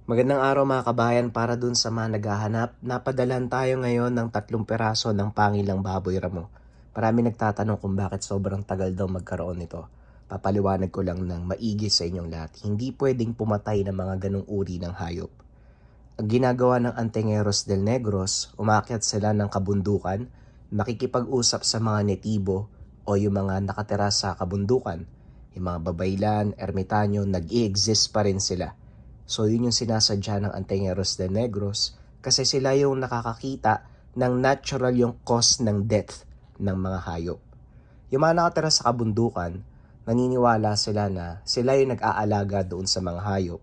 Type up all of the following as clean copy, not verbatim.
Magandang araw mga kabayan, para dun sa mga naghahanap, napadalhan tayo ngayon ng 3 piraso ng pangilang baboy ramo. Marami nagtatanong kung bakit sobrang tagal daw magkaroon nito. Papaliwanag ko lang ng maigi sa inyong lahat. Hindi pwedeng pumatay ng mga ganong uri ng hayop. Ang ginagawa ng Antengeros del Negros, umakyat sila ng kabundukan, makikipag-usap sa mga netibo o yung mga nakatira sa kabundukan. Yung mga babaylan, ermitanyo, nag-i-exist pa rin sila. So yun yung sinasadya ng Antengeros del Negros kasi sila yung nakakakita ng natural yung cause ng death ng mga hayop. Yung mga nakatira sa kabundukan, naniniwala sila na sila yung nag-aalaga doon sa mga hayop.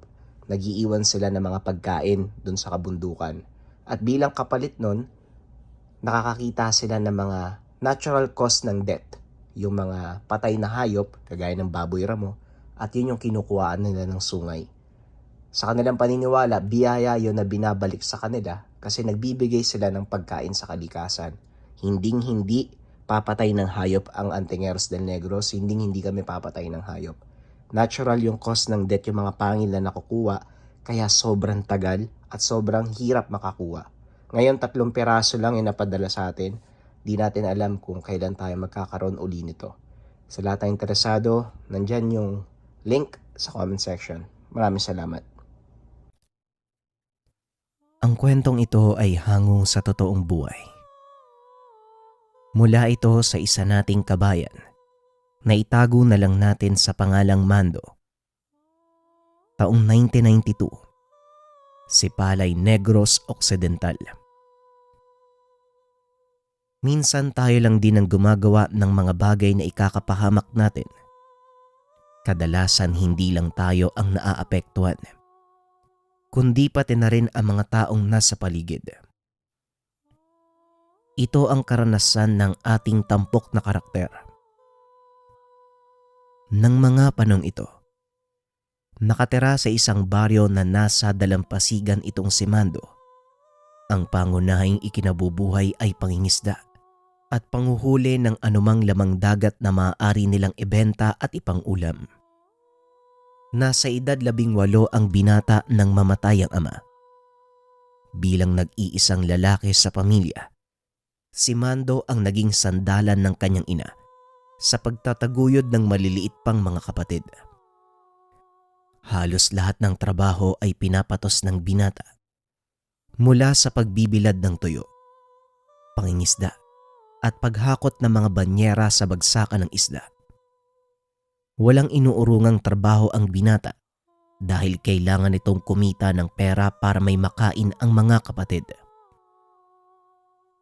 Nagiiwan sila ng mga pagkain doon sa kabundukan. At bilang kapalit nun, nakakakita sila ng mga natural cause ng death. Yung mga patay na hayop, kagaya ng baboy ramo, at yun yung kinukuhaan nila ng sungay. Sa kanilang paniniwala, biyaya yon na binabalik sa kanila kasi nagbibigay sila ng pagkain sa kalikasan. Hinding-hindi papatay ng hayop ang Antengeros del Negros, hinding-hindi kami papatay ng hayop. Natural yung cause ng death yung mga pangil na nakukuha, kaya sobrang tagal at sobrang hirap makakuha. Ngayon 3 piraso lang yung napadala sa atin. Di natin alam kung kailan tayo magkakaroon uli nito. Sa lahat ng interesado, nandyan yung link sa comment section. Maraming salamat. Ang kwentong ito ay hango sa totoong buhay. Mula ito sa isa nating kabayan na itago na lang natin sa pangalang Mando. Taong 1992, si Palay Negros Occidental. Minsan tayo lang din ang gumagawa ng mga bagay na ikakapahamak natin. Kadalasan hindi lang tayo ang naaapektuhan, kundi pati na rin ang mga taong nasa paligid. Ito ang karanasan ng ating tampok na karakter. Nang mga panong ito, nakatira sa isang baryo na nasa dalampasigan itong si Mando. Ang pangunahing ikinabubuhay ay pangingisda at panghuhuli ng anumang lamang dagat na maaari nilang ibenta at ipang-ulam. Nasa edad 18 ang binata ng mamatay ang ama. Bilang nag-iisang lalaki sa pamilya, si Mando ang naging sandalan ng kanyang ina sa pagtataguyod ng maliliit pang mga kapatid. Halos lahat ng trabaho ay pinapatos ng binata, mula sa pagbibilad ng tuyo, pangingisda, at paghakot ng mga banyera sa bagsakan ng isda. Walang inuurungang trabaho ang binata dahil kailangan itong kumita ng pera para may makain ang mga kapatid.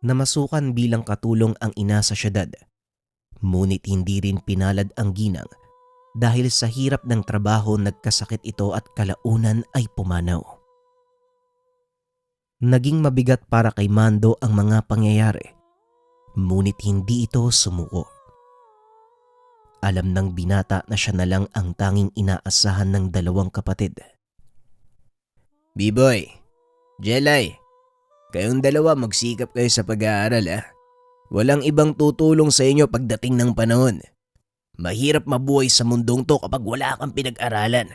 Namasukan bilang katulong ang ina sa syudad, ngunit hindi rin pinalad ang ginang dahil sa hirap ng trabaho nagkasakit ito at kalaunan ay pumanaw. Naging mabigat para kay Mando ang mga pangyayari, ngunit hindi ito sumuko. Alam ng binata na siya na lang ang tanging inaasahan ng dalawang kapatid. Biboy, Jelay, kayong dalawa magsikap kayo sa pag-aaral ha. Walang ibang tutulong sa inyo pagdating ng panahon. Mahirap mabuhay sa mundong to kapag wala kang pinag-aralan.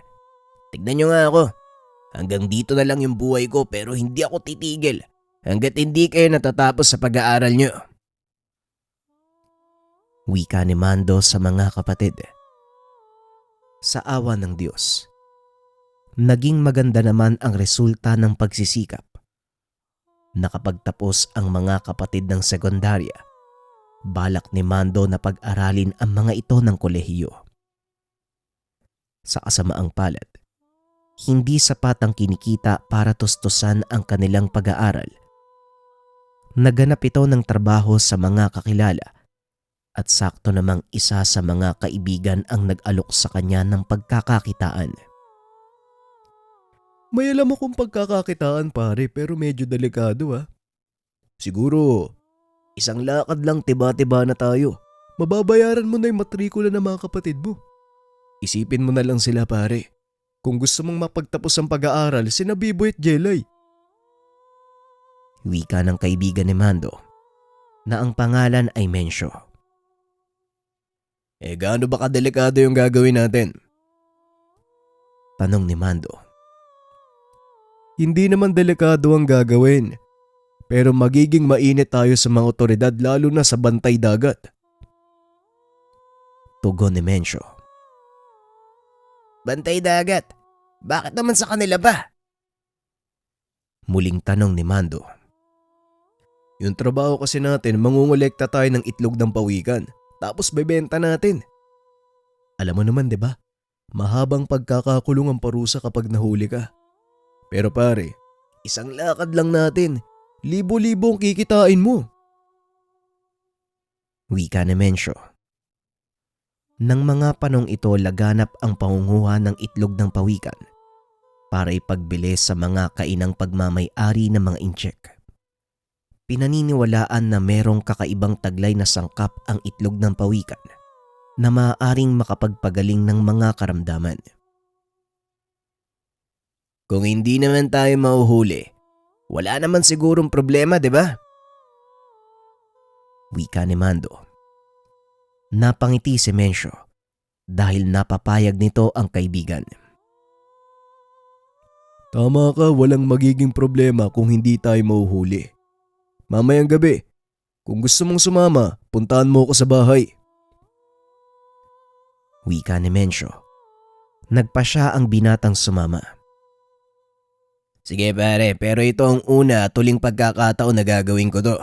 Tignan nyo nga ako. Hanggang dito na lang yung buhay ko pero hindi ako titigil hanggat hindi kayo natatapos sa pag-aaral nyo. Wika ni Mando sa mga kapatid. Sa awa ng Diyos, naging maganda naman ang resulta ng pagsisikap. Nakapagtapos ang mga kapatid ng sekundarya. Balak ni Mando na pag-aralin ang mga ito ng kolehiyo. Sa kasamaang palad, hindi sapat ang kinikita para tustusan ang kanilang pag-aaral. Naganap ito ng trabaho sa mga kakilala at sakto namang isa sa mga kaibigan ang nag-alok sa kanya ng pagkakakitaan. May alam akong pagkakakitaan pare pero medyo delikado ah. Siguro, isang lakad lang tiba-tiba na tayo. Mababayaran mo na yung matrikula ng mga kapatid mo. Isipin mo na lang sila pare. Kung gusto mong mapagtapos ang pag-aaral, sina Biboy at Jelay. Wika ng kaibigan ni Mando na ang pangalan ay Mensyo. Gaano ba kadelikado yung gagawin natin? Tanong ni Mando. Hindi naman delikado ang gagawin. Pero magiging mainit tayo sa mga otoridad lalo na sa bantay dagat. Tugon ni Mencio. Bantay dagat? Bakit naman sa kanila ba? Muling tanong ni Mando. Yung trabaho kasi natin, mangungulekta tayo ng itlog ng pawikan. Tapos bebenta natin. Alam mo naman 'di ba? Mahabang pagkakakulong ang parusa kapag nahuli ka. Pero pare, isang lakad lang natin. Libo-libo ang kikitain mo. Wika ni Mencio. Nang mga panong ito laganap ang pangunguha ng itlog ng pawikan para ipagbili sa mga kainang pagmamay-ari ng mga incheck. Pinaniniwalaan na merong kakaibang taglay na sangkap ang itlog ng pawikan na maaaring makapagpagaling ng mga karamdaman. Kung hindi naman tayo mahuhuli, wala naman sigurong problema, di ba? Wika ni Mando. Napangiti si Mencio dahil napapayag nito ang kaibigan. Tama ka, walang magiging problema kung hindi tayo mahuhuli. Mamayang gabi, kung gusto mong sumama, puntahan mo ako sa bahay. Wika ni Mencio. Nagpa siya ang binatang sumama. Sige pare, pero ito ang una at huling pagkakataon na gagawin ko to.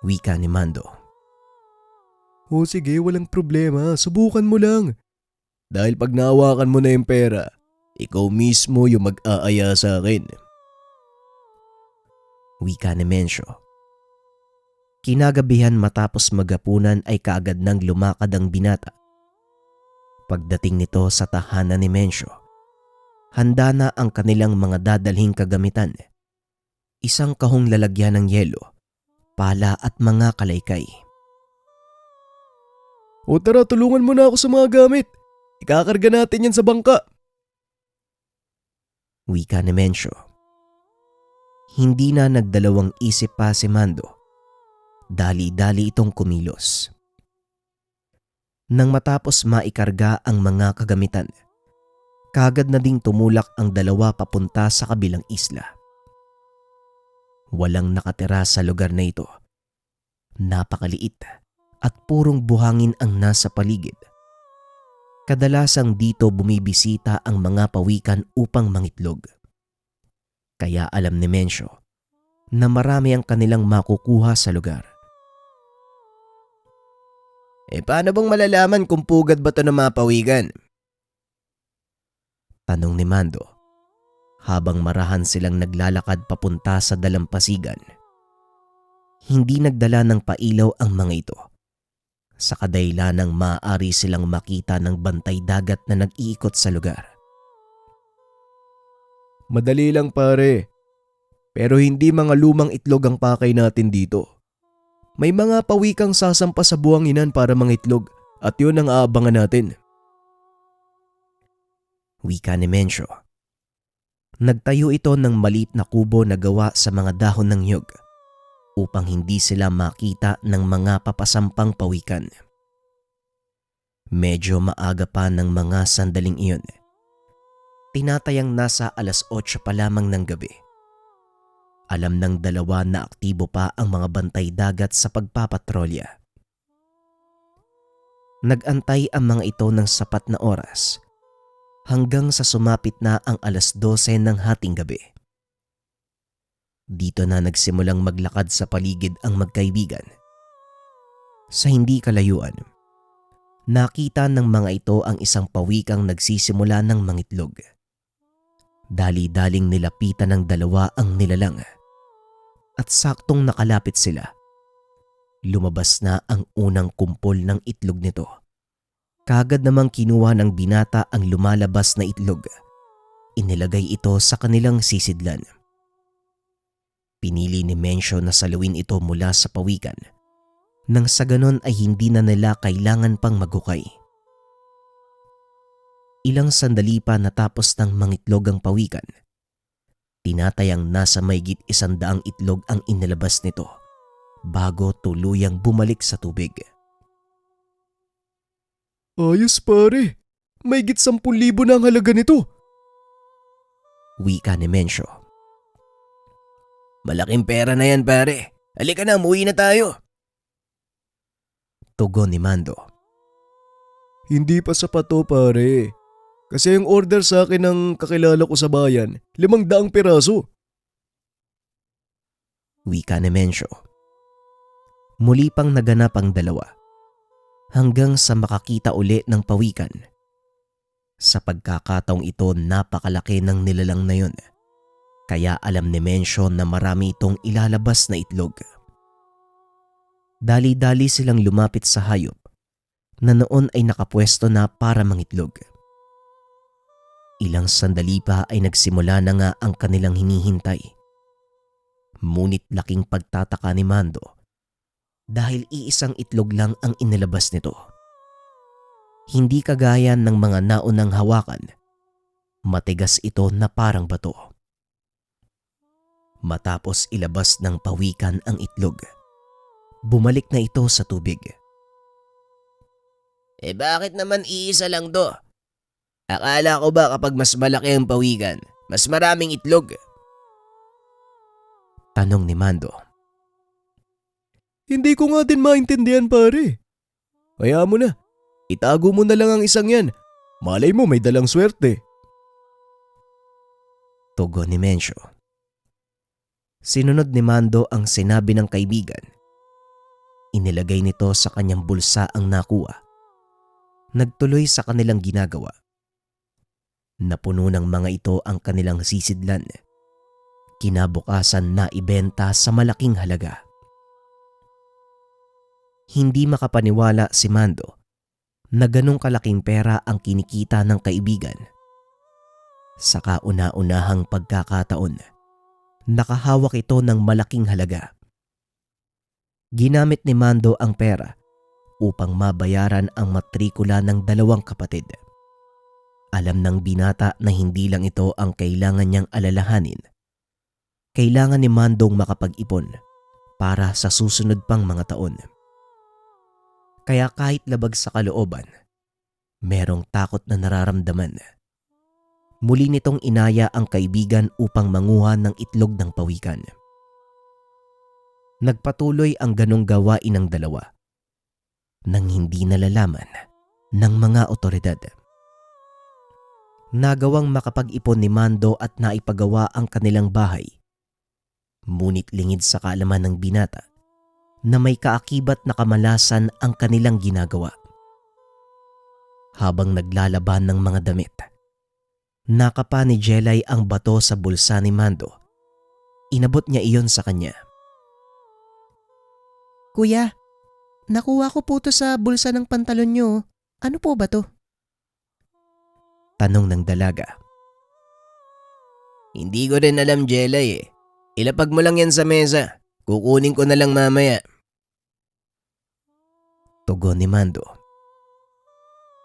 Wika ni Mando. O sige, walang problema. Subukan mo lang. Dahil pag nahawakan mo na yung pera, ikaw mismo yung mag-aaya sa akin. Wika ni Mencio. Kinagabihan matapos magapunan ay kaagad nang lumakad ang binata. Pagdating nito sa tahanan ni Mencio, handa na ang kanilang mga dadalhing kagamitan. Isang kahong lalagyan ng yelo, pala at mga kalaykay. O tara, tulungan mo na ako sa mga gamit. Ikakarga natin yan sa bangka. Wika ni Mencio. Hindi na nagdalawang isip pa si Mando. Dali-dali itong kumilos. Nang matapos maikarga ang mga kagamitan, kagad na ding tumulak ang dalawa papunta sa kabilang isla. Walang nakatira sa lugar na ito. Napakaliit at purong buhangin ang nasa paligid. Kadalasang dito bumibisita ang mga pawikan upang mangitlog. Kaya alam ni Mencio na marami ang kanilang makukuha sa lugar. Paano bang malalaman kung pugad ba ito ng mga pawikan? Tanong ni Mando habang marahan silang naglalakad papunta sa dalampasigan. Hindi nagdala ng pailaw ang mga ito. Sa kadahilanang maaari silang makita ng bantay dagat na nag-iikot sa lugar. Madali lang pare. Pero hindi mga lumang itlog ang pakay natin dito. May mga pawikang sasampa sa buhanginan para mangitlog at yun ang aabangan natin. Wika ni Mencio. Nagtayo ito ng maliit na kubo na gawa sa mga dahon ng nyug upang hindi sila makita ng mga papasampang pawikan. Medyo maaga pa ng mga sandaling iyon. Tinatayang nasa 8:00 pa lamang ng gabi. Alam ng dalawa na aktibo pa ang mga bantay dagat sa pagpapatrolya. Nag-antay ang mga ito ng sapat na oras hanggang sa sumapit na ang 12:00 ng hating gabi. Dito na nagsimulang maglakad sa paligid ang magkaibigan. Sa hindi kalayuan, nakita ng mga ito ang isang pawikang nagsisimula ng mangitlog. Dali-daling nilapitan ng dalawa ang nilalang. At saktong nakalapit sila, lumabas na ang unang kumpol ng itlog nito. Kagad namang kinuha ng binata ang lumalabas na itlog. Inilagay ito sa kanilang sisidlan. Pinili ni Mencio na salawin ito mula sa pawikan nang sa ganon ay hindi na nila kailangan pang maghukay. Ilang sandali pa natapos ng mangitlog ang pawikan. Tinatayang nasa maygit 100 itlog ang inilabas nito bago tuluyang bumalik sa tubig. Ayos pare, maygit 10,000 na ang halaga nito. Wika ni Mencio. Malaking pera na yan pare. Halika na, umuwi na tayo. Tugon ni Mando. Hindi pa sapat to pare. Kasi yung order sa akin ng kakilala ko sa bayan, 500 piraso. Wika ni Mencio. Muli pang naganap ang dalawa hanggang sa makakita uli ng pawikan. Sa pagkakataong ito, napakalaki ng nilalang na yun. Kaya alam ni Mencio na marami itong ilalabas na itlog. Dali-dali silang lumapit sa hayop na noon ay nakapwesto na para mangitlog. Ilang sandali pa ay nagsimula na nga ang kanilang hinihintay. Ngunit laking pagtataka ni Mando dahil iisang itlog lang ang inilabas nito. Hindi kagaya ng mga naunang hawakan, matigas ito na parang bato. Matapos ilabas ng pawikan ang itlog, bumalik na ito sa tubig. Bakit naman iisa lang to? Akala ko ba kapag mas malaki ang pawikan, mas maraming itlog? Tanong ni Mando. Hindi ko nga din maintindihan pare. Kaya mo na, itago mo na lang ang isang yan. Malay mo may dalang swerte. Tugon ni Mencio. Sinunod ni Mando ang sinabi ng kaibigan. Inilagay nito sa kanyang bulsa ang nakuha. Nagtuloy sa kanilang ginagawa. Napuno ng mga ito ang kanilang sisidlan. Kinabukasan na ibenta sa malaking halaga. Hindi makapaniwala si Mando na ganong kalaking pera ang kinikita ng kaibigan. Sa kauna-unahang pagkakataon, nakahawak ito ng malaking halaga. Ginamit ni Mando ang pera upang mabayaran ang matrikula ng 2 kapatid. Alam ng binata na hindi lang ito ang kailangan niyang alalahanin. Kailangan ni Mandong makapag-ipon para sa susunod pang mga taon. Kaya kahit labag sa kalooban, merong takot na nararamdaman. Muli nitong inaya ang kaibigan upang manguha ng itlog ng pawikan. Nagpatuloy ang ganong gawain ng dalawa nang hindi nalalaman ng mga otoridad. Nagawang makapag-ipon ni Mando at naipagawa ang kanilang bahay. Ngunit lingid sa kaalaman ng binata na may kaakibat na kamalasan ang kanilang ginagawa. Habang naglalaban ng mga damit, nakapa ni Jelay ang bato sa bulsa ni Mando. Inabot niya iyon sa kanya. Kuya, nakuha ko po to sa bulsa ng pantalon nyo. Ano po ba to? Tanong ng dalaga. Hindi ko rin alam, Jelay eh. Ilapag mo lang yan sa mesa. Kukunin ko na lang mamaya. Tugon ni Mando.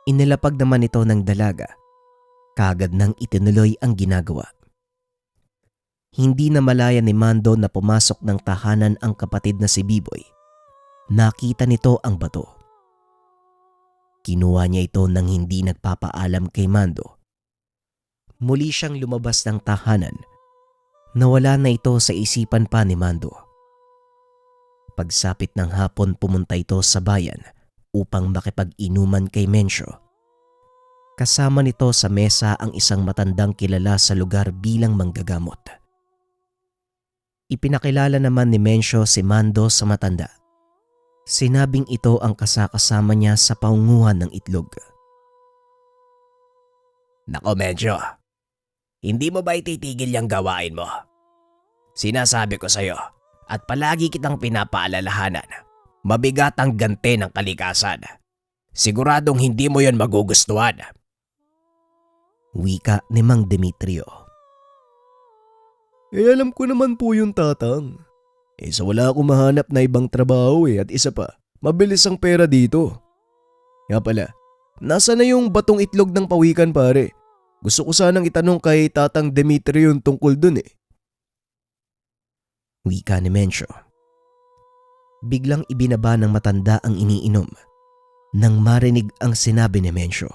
Inilapag naman ito ng dalaga. Kaagad nang itinuloy ang ginagawa. Hindi na malaya ni Mando na pumasok ng tahanan ang kapatid na si Biboy. Nakita nito ang bato. Kinuha niya ito nang hindi nagpapaalam kay Mando. Muli siyang lumabas ng tahanan. Nawala na ito sa isipan pa ni Mando. Pagsapit ng hapon, pumunta ito sa bayan upang makipag-inuman kay Mencio. Kasama nito sa mesa ang isang matandang kilala sa lugar bilang manggagamot. Ipinakilala naman ni Mencio si Mando sa matanda. Sinabing ito ang kasakasama niya sa paunguhan ng itlog. Nako Mencio, hindi mo ba ititigil yung gawain mo? Sinasabi ko sa'yo at palagi kitang pinapaalalahanan. Mabigat ang ganti ng kalikasan. Siguradong hindi mo yon magugustuhan. Wika ni Mang Demetrio. Alam ko naman po yung tatang. Sa wala akong mahanap na ibang trabaho at isa pa, mabilis ang pera dito. Kaya pala, nasa na yung batong itlog ng pawikan pare? Gusto ko sanang itanong kay Tatang Demetrio yung tungkol dun Wika ni Mencio. Biglang ibinaba ng matanda ang iniinom nang marinig ang sinabi ni Mencio.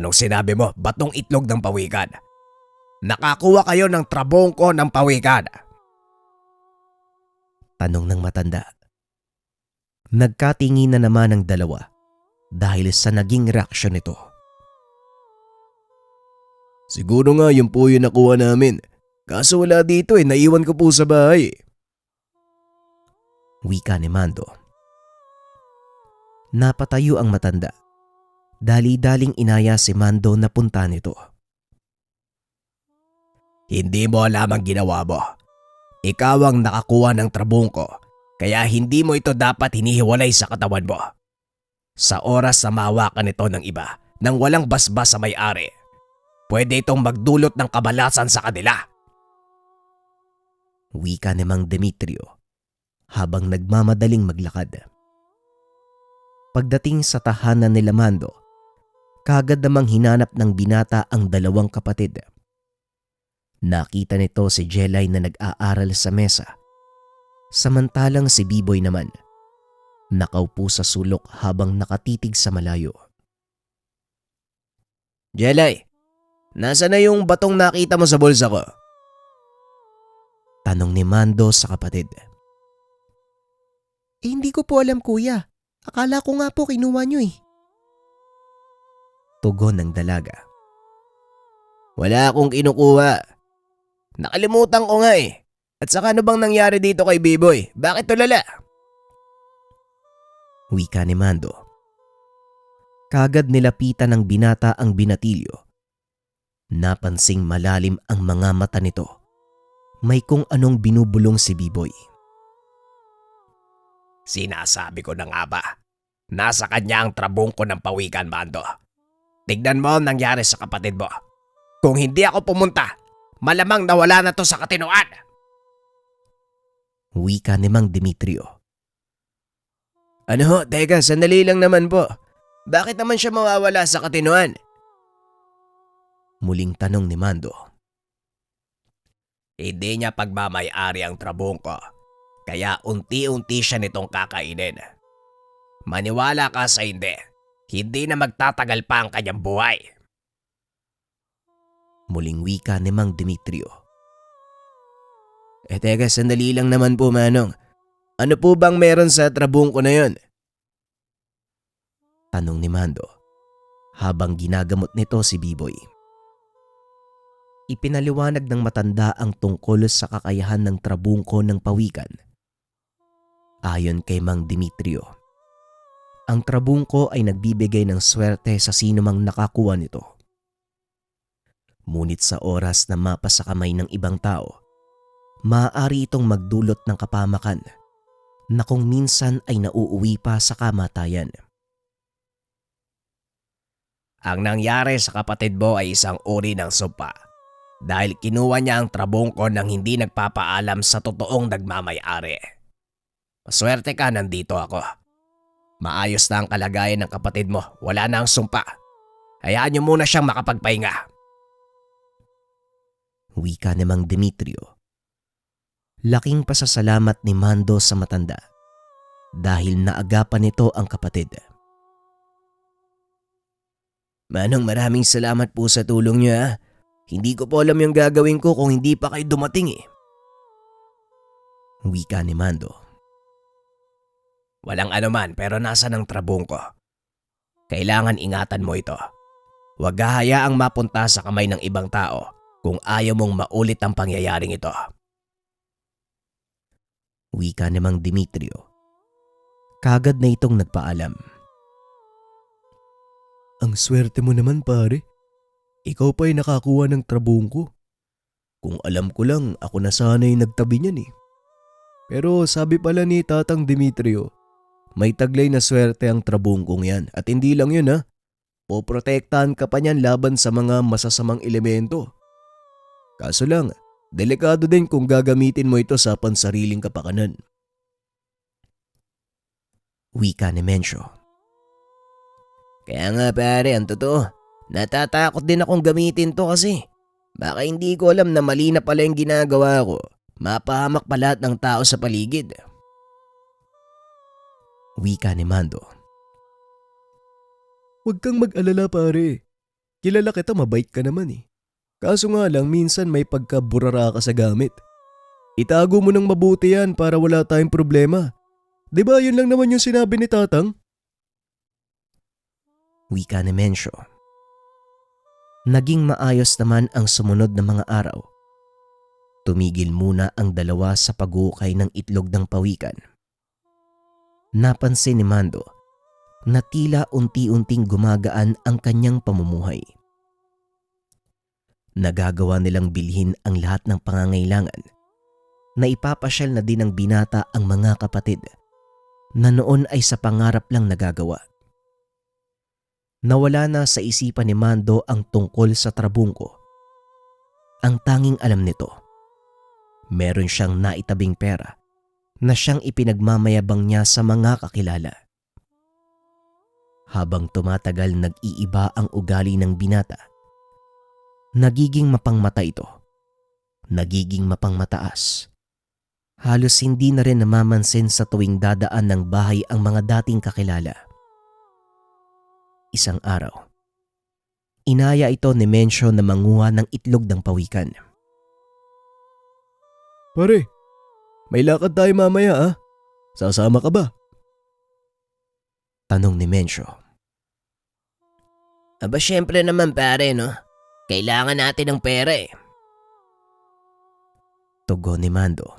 Anong sinabi mo? Batong itlog ng pawikan. Nakakuha kayo ng trabongko ng pawikan. Tanong ng matanda. Nagkatingin na naman ang dalawa dahil sa naging reaksyon nito. Siguro nga yun po yung nakuha namin. Kaso wala dito naiwan ko po sa bahay. Wika ni Mando. Napatayo ang matanda. Dali-daling inaya si Mando na punta nito. Hindi mo alam ang ginawa mo. Ikaw ang nakakuha ng trabongko, kaya hindi mo ito dapat hinihiwalay sa katawan mo. Sa oras na mahawakan ito ng iba nang walang basbas sa may-ari, pwede itong magdulot ng kabalasan sa kanila. Wika ni Mang Demetrio habang nagmamadaling maglakad. Pagdating sa tahanan nila Mando, kagad namang hinanap ng binata ang dalawang kapatid. Nakita nito si Jelay na nag-aaral sa mesa. Samantalang si Biboy naman, nakaupo sa sulok habang nakatitig sa malayo. Jelay, nasa na yung batong nakita mo sa bulsa ko? Tanong ni Mando sa kapatid. Hindi ko po alam kuya. Akala ko nga po kinuha nyo eh. Tugon ng dalaga. Wala akong kinukuha. Nakalimutan ko nga eh. At saka ano bang nangyari dito kay Biboy? Bakit tulala? Wika ni Mando. Kagad nilapitan ng binata ang binatilyo. Napansing malalim ang mga mata nito. May kung anong binubulong si Biboy. Sinasabi ko na nga ba? Nasa kanya ang trabongko ng pawikan, Mando. Tignan mo ang nangyari sa kapatid mo. Kung hindi ako pumunta, malamang nawala na to sa katinoan. Wika ni Mang Demetrio. Ano ho? Teka, sandali lang naman po. Bakit naman siya mawawala sa katinoan? Muling tanong ni Mando. Hindi niya pagmamay-ari ang trabongko. Kaya unti-unti siya nitong kakainin. Maniwala ka sa hindi na magtatagal pa ang kanyang buhay. Muling wika ni Mang Demetrio. Teka, sandali lang naman po, Manong. Ano po bang meron sa trabongko na yon? Tanong ni Mando habang ginagamot nito si Biboy. Ipinaliwanag ng matanda ang tungkol sa kakayahan ng trabungko ng pawikan. Ayon kay Mang Demetrio, ang trabungko ay nagbibigay ng swerte sa sinumang nakakuha nito. Ngunit sa oras na mapa sa kamay ng ibang tao, maaari itong magdulot ng kapamakan na kung minsan ay nauuwi pa sa kamatayan. Ang nangyari sa kapatid mo ay isang uri ng sumpa dahil kinuha niya ang trabongko nang hindi nagpapaalam sa totoong nagmamay-ari. Maswerte ka, nandito ako. Maayos na ang kalagayan ng kapatid mo, wala na ang sumpa. Hayaan niyo muna siyang makapagpahinga. Wika ni Mang Demetrio. Laking pasasalamat ni Mando sa matanda dahil naagapan nito ang kapatid. Manong, maraming salamat po sa tulong niyo ha. Hindi ko po alam yung gagawin ko kung hindi pa kayo dumating eh. Wika ni Mando. Walang anuman, pero nasa ng trabongko. Kailangan ingatan mo ito. Huwag hahayaang mapunta sa kamay ng ibang tao kung ayaw mong maulit ang pangyayaring ito. Wika ni Mang Demetrio. Kagad na itong nagpaalam. Ang swerte mo naman pare. Ikaw pa'y nakakuha ng trabongko. Kung alam ko lang, ako na sana'y nagtabi niyan eh. Pero sabi pala ni Tatang Demetrio, may taglay na swerte ang trabongkong yan. At hindi lang yun ha. Poprotektahan ka pa niyan laban sa mga masasamang elemento. Kaso lang, delikado din kung gagamitin mo ito sa pansariling kapakanan. Wika ni Mencio. Kaya nga pare, ang totoo, natatakot din akong gamitin to kasi baka hindi ko alam na mali na pala yung ginagawa ko. Mapahamak pa lahat ng tao sa paligid. Wika ni Mando. Huwag kang mag-alala pare. Kilala kita, mabait ka naman eh. Kaso nga lang minsan may pagkaburara ka sa gamit. Itago mo ng mabuti yan para wala tayong problema. 'Di ba yun lang naman yung sinabi ni Tatang? Wika ni Mencio. Naging maayos naman ang sumunod na mga araw. Tumigil muna ang dalawa sa pag-uukay ng itlog ng pawikan. Napansin ni Mando na tila unti-unting gumagaan ang kanyang pamumuhay. Nagagawa nilang bilhin ang lahat ng pangangailangan na ipapasyal na din ng binata ang mga kapatid na noon ay sa pangarap lang nagagawa. Nawala na sa isipan ni Mando ang tungkol sa trabungko. Ang tanging alam nito, meron siyang naitabing pera na siyang ipinagmamayabang niya sa mga kakilala. Habang tumatagal nag-iiba ang ugali ng binata, nagiging mapangmata ito, nagiging mapangmataas. Halos hindi na rin namamansin sa tuwing dadaan ng bahay ang mga dating kakilala. Isang araw, inaya ito ni Mencio na manguha ng itlog ng pawikan. Pare, may lakad tayo mamaya ah. Sasama ka ba? Tanong ni Mencio. Aba syempre naman pare no. Kailangan natin ng pera eh. Tugon ni Mando.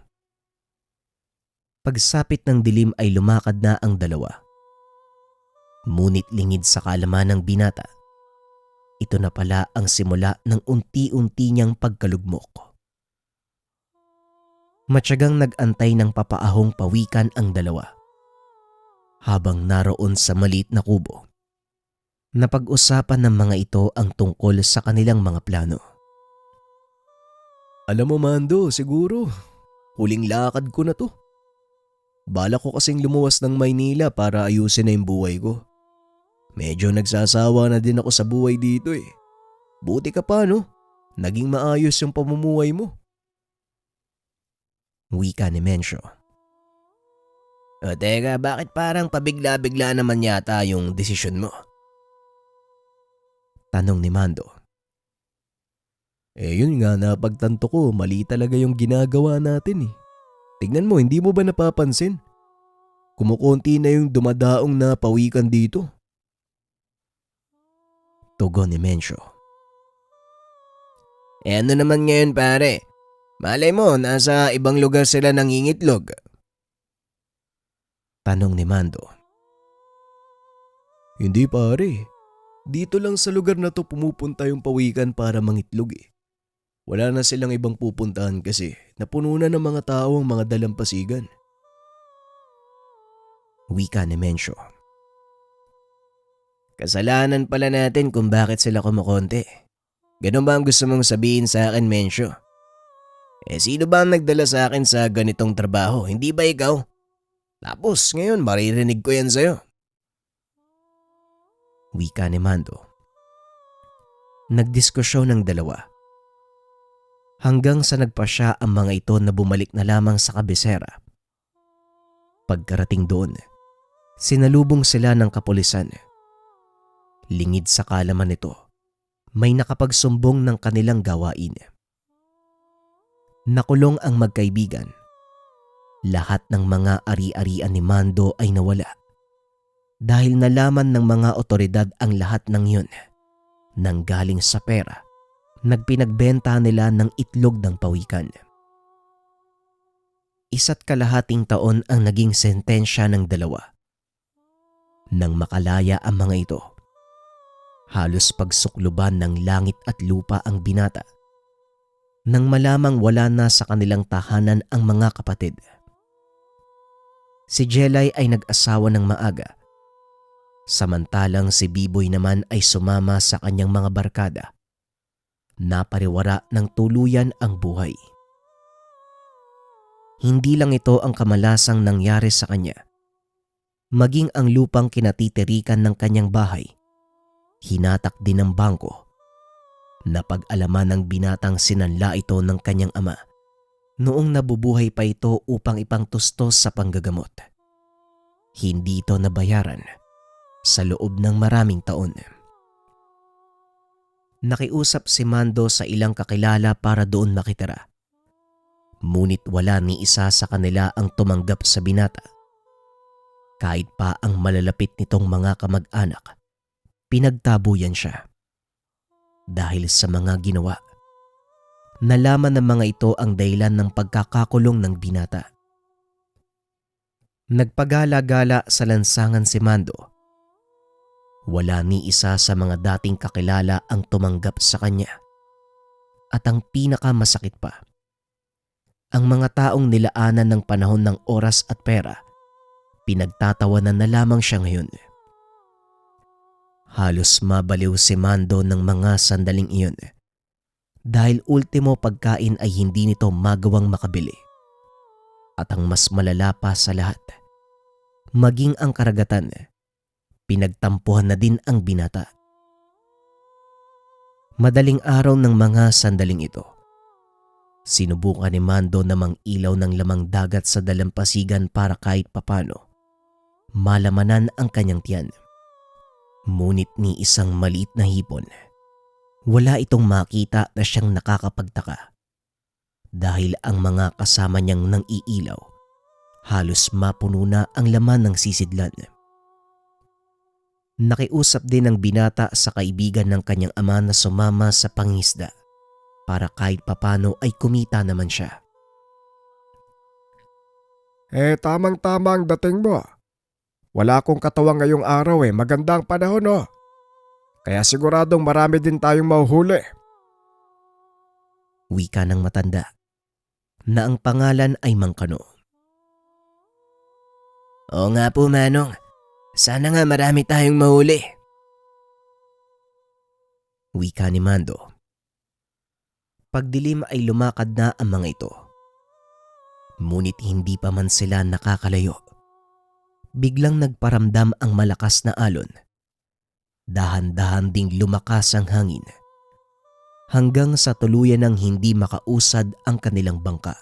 Pagsapit ng dilim ay lumakad na ang dalawa. Ngunit lingid sa kaalaman ng binata, ito na pala ang simula ng unti-unti niyang pagkalugmok. Matyagang nag-antay ng papaahong pawikan ang dalawa. Habang naroon sa maliit na kubo, napag-usapan ng mga ito ang tungkol sa kanilang mga plano. Alam mo Mando, siguro huling lakad ko na to. Bala ko kasing lumuwas ng Maynila para ayusin na yung buhay ko. Medyo nagsasawa na din ako sa buhay dito eh. Buti ka pa no, naging maayos yung pamumuhay mo. Wika ni Mencio. O teka, bakit parang pabigla-bigla naman yata yung desisyon mo? Tanong ni Mando. Yun nga, napagtanto ko mali talaga yung ginagawa natin eh. Tignan mo, hindi mo ba napapansin? Kumukunti na yung dumadaong na pawikan dito. Tugon ni Mencio. Ano naman ngayon pare? Malay mo, nasa ibang lugar sila nangingitlog. Tanong ni Mando. Hindi pare. Dito lang sa lugar na to pumupunta yung pawikan para mangitlog eh. Wala na silang ibang pupuntahan kasi napuno na ng mga tao ang mga dalampasigan. Wika ni Mencio. Kasalanan pala natin kung bakit sila kumukonti. Ganun ba ang gusto mong sabihin sa akin, Mencio? Sino ba ang nagdala sa akin sa ganitong trabaho? Hindi ba ikaw? Tapos ngayon maririnig ko yan sa'yo. Wika ni Mando. Nagdiskusyon ng dalawa. Hanggang sa nagpasya ang mga ito na bumalik na lamang sa kabisera. Pagkarating doon, sinalubong sila ng kapulisan. Lingid sa kaalaman nito, may nakapagsumbong ng kanilang gawain. Nakulong ang magkaibigan. Lahat ng mga ari-arian ni Mando ay nawala. Dahil nalaman ng mga otoridad ang lahat ng yun, nanggaling sa pera, nagpinagbenta nila ng itlog ng pawikan. 1.5 taon ang naging sentensya ng dalawa. Nang makalaya ang mga ito, halos pagsukluban ng langit at lupa ang binata. Nang malamang wala na sa kanilang tahanan ang mga kapatid. Si Jelay ay nag-asawa ng maaga. Samantalang si Biboy naman ay sumama sa kanyang mga barkada. Napariwara ng tuluyan ang buhay. Hindi lang ito ang kamalasang nangyari sa kanya. Maging ang lupang kinatitirikan ng kanyang bahay, hinatak din ng bangko. Napag-alaman ng binatang sinanla ito ng kanyang ama noong nabubuhay pa ito upang ipangtustos sa panggagamot. Hindi ito nabayaran sa loob ng maraming taon. Nakiusap si Mando sa ilang kakilala para doon makitira. Ngunit wala ni isa sa kanila ang tumanggap sa binata. Kahit pa ang malalapit nitong mga kamag-anak, pinagtabuyan siya. Dahil sa mga ginawa, nalaman ng mga ito ang dahilan ng pagkakakulong ng binata. Nagpagala-gala sa lansangan si Mando. Wala ni isa sa mga dating kakilala ang tumanggap sa kanya. At ang pinakamasakit pa, ang mga taong nilaanan ng panahon ng oras at pera, pinagtatawanan na lamang siya ngayon. Halos mabaliw si Mando ng mga sandaling iyon dahil ultimo pagkain ay hindi nito magawang makabili. At ang mas malala pa sa lahat, maging ang karagatan, pinagtampuhan na din ang binata. Madaling araw ng mga sandaling ito, sinubukan ni Mando na mangilaw ng lamang dagat sa dalampasigan para kahit papano malamanan ang kanyang tiyan. Ngunit ni isang maliit na hipon, wala itong makita na siyang nakakapagtaka dahil ang mga kasama niyang nang iilaw halos mapuno na ang laman ng sisidlan. Nakiusap din ang binata sa kaibigan ng kanyang ama na sumama sa pangingisda para kahit papano ay kumita naman siya. Tamang-tama ang dating mo. Wala akong katawang ngayong araw magandang panahon Kaya siguradong marami din tayong mahuhuli. Wika ng matanda na ang pangalan ay Mang Kano. Oo nga po, Manong. Sana nga marami tayong mahuli. Wika ni Mando. Pagdilim ay lumakad na ang mga ito. Ngunit hindi pa man sila nakakalayo. Biglang nagparamdam ang malakas na alon. Dahan-dahan ding lumakas ang hangin. Hanggang sa tuluyan ng hindi makausad ang kanilang bangka.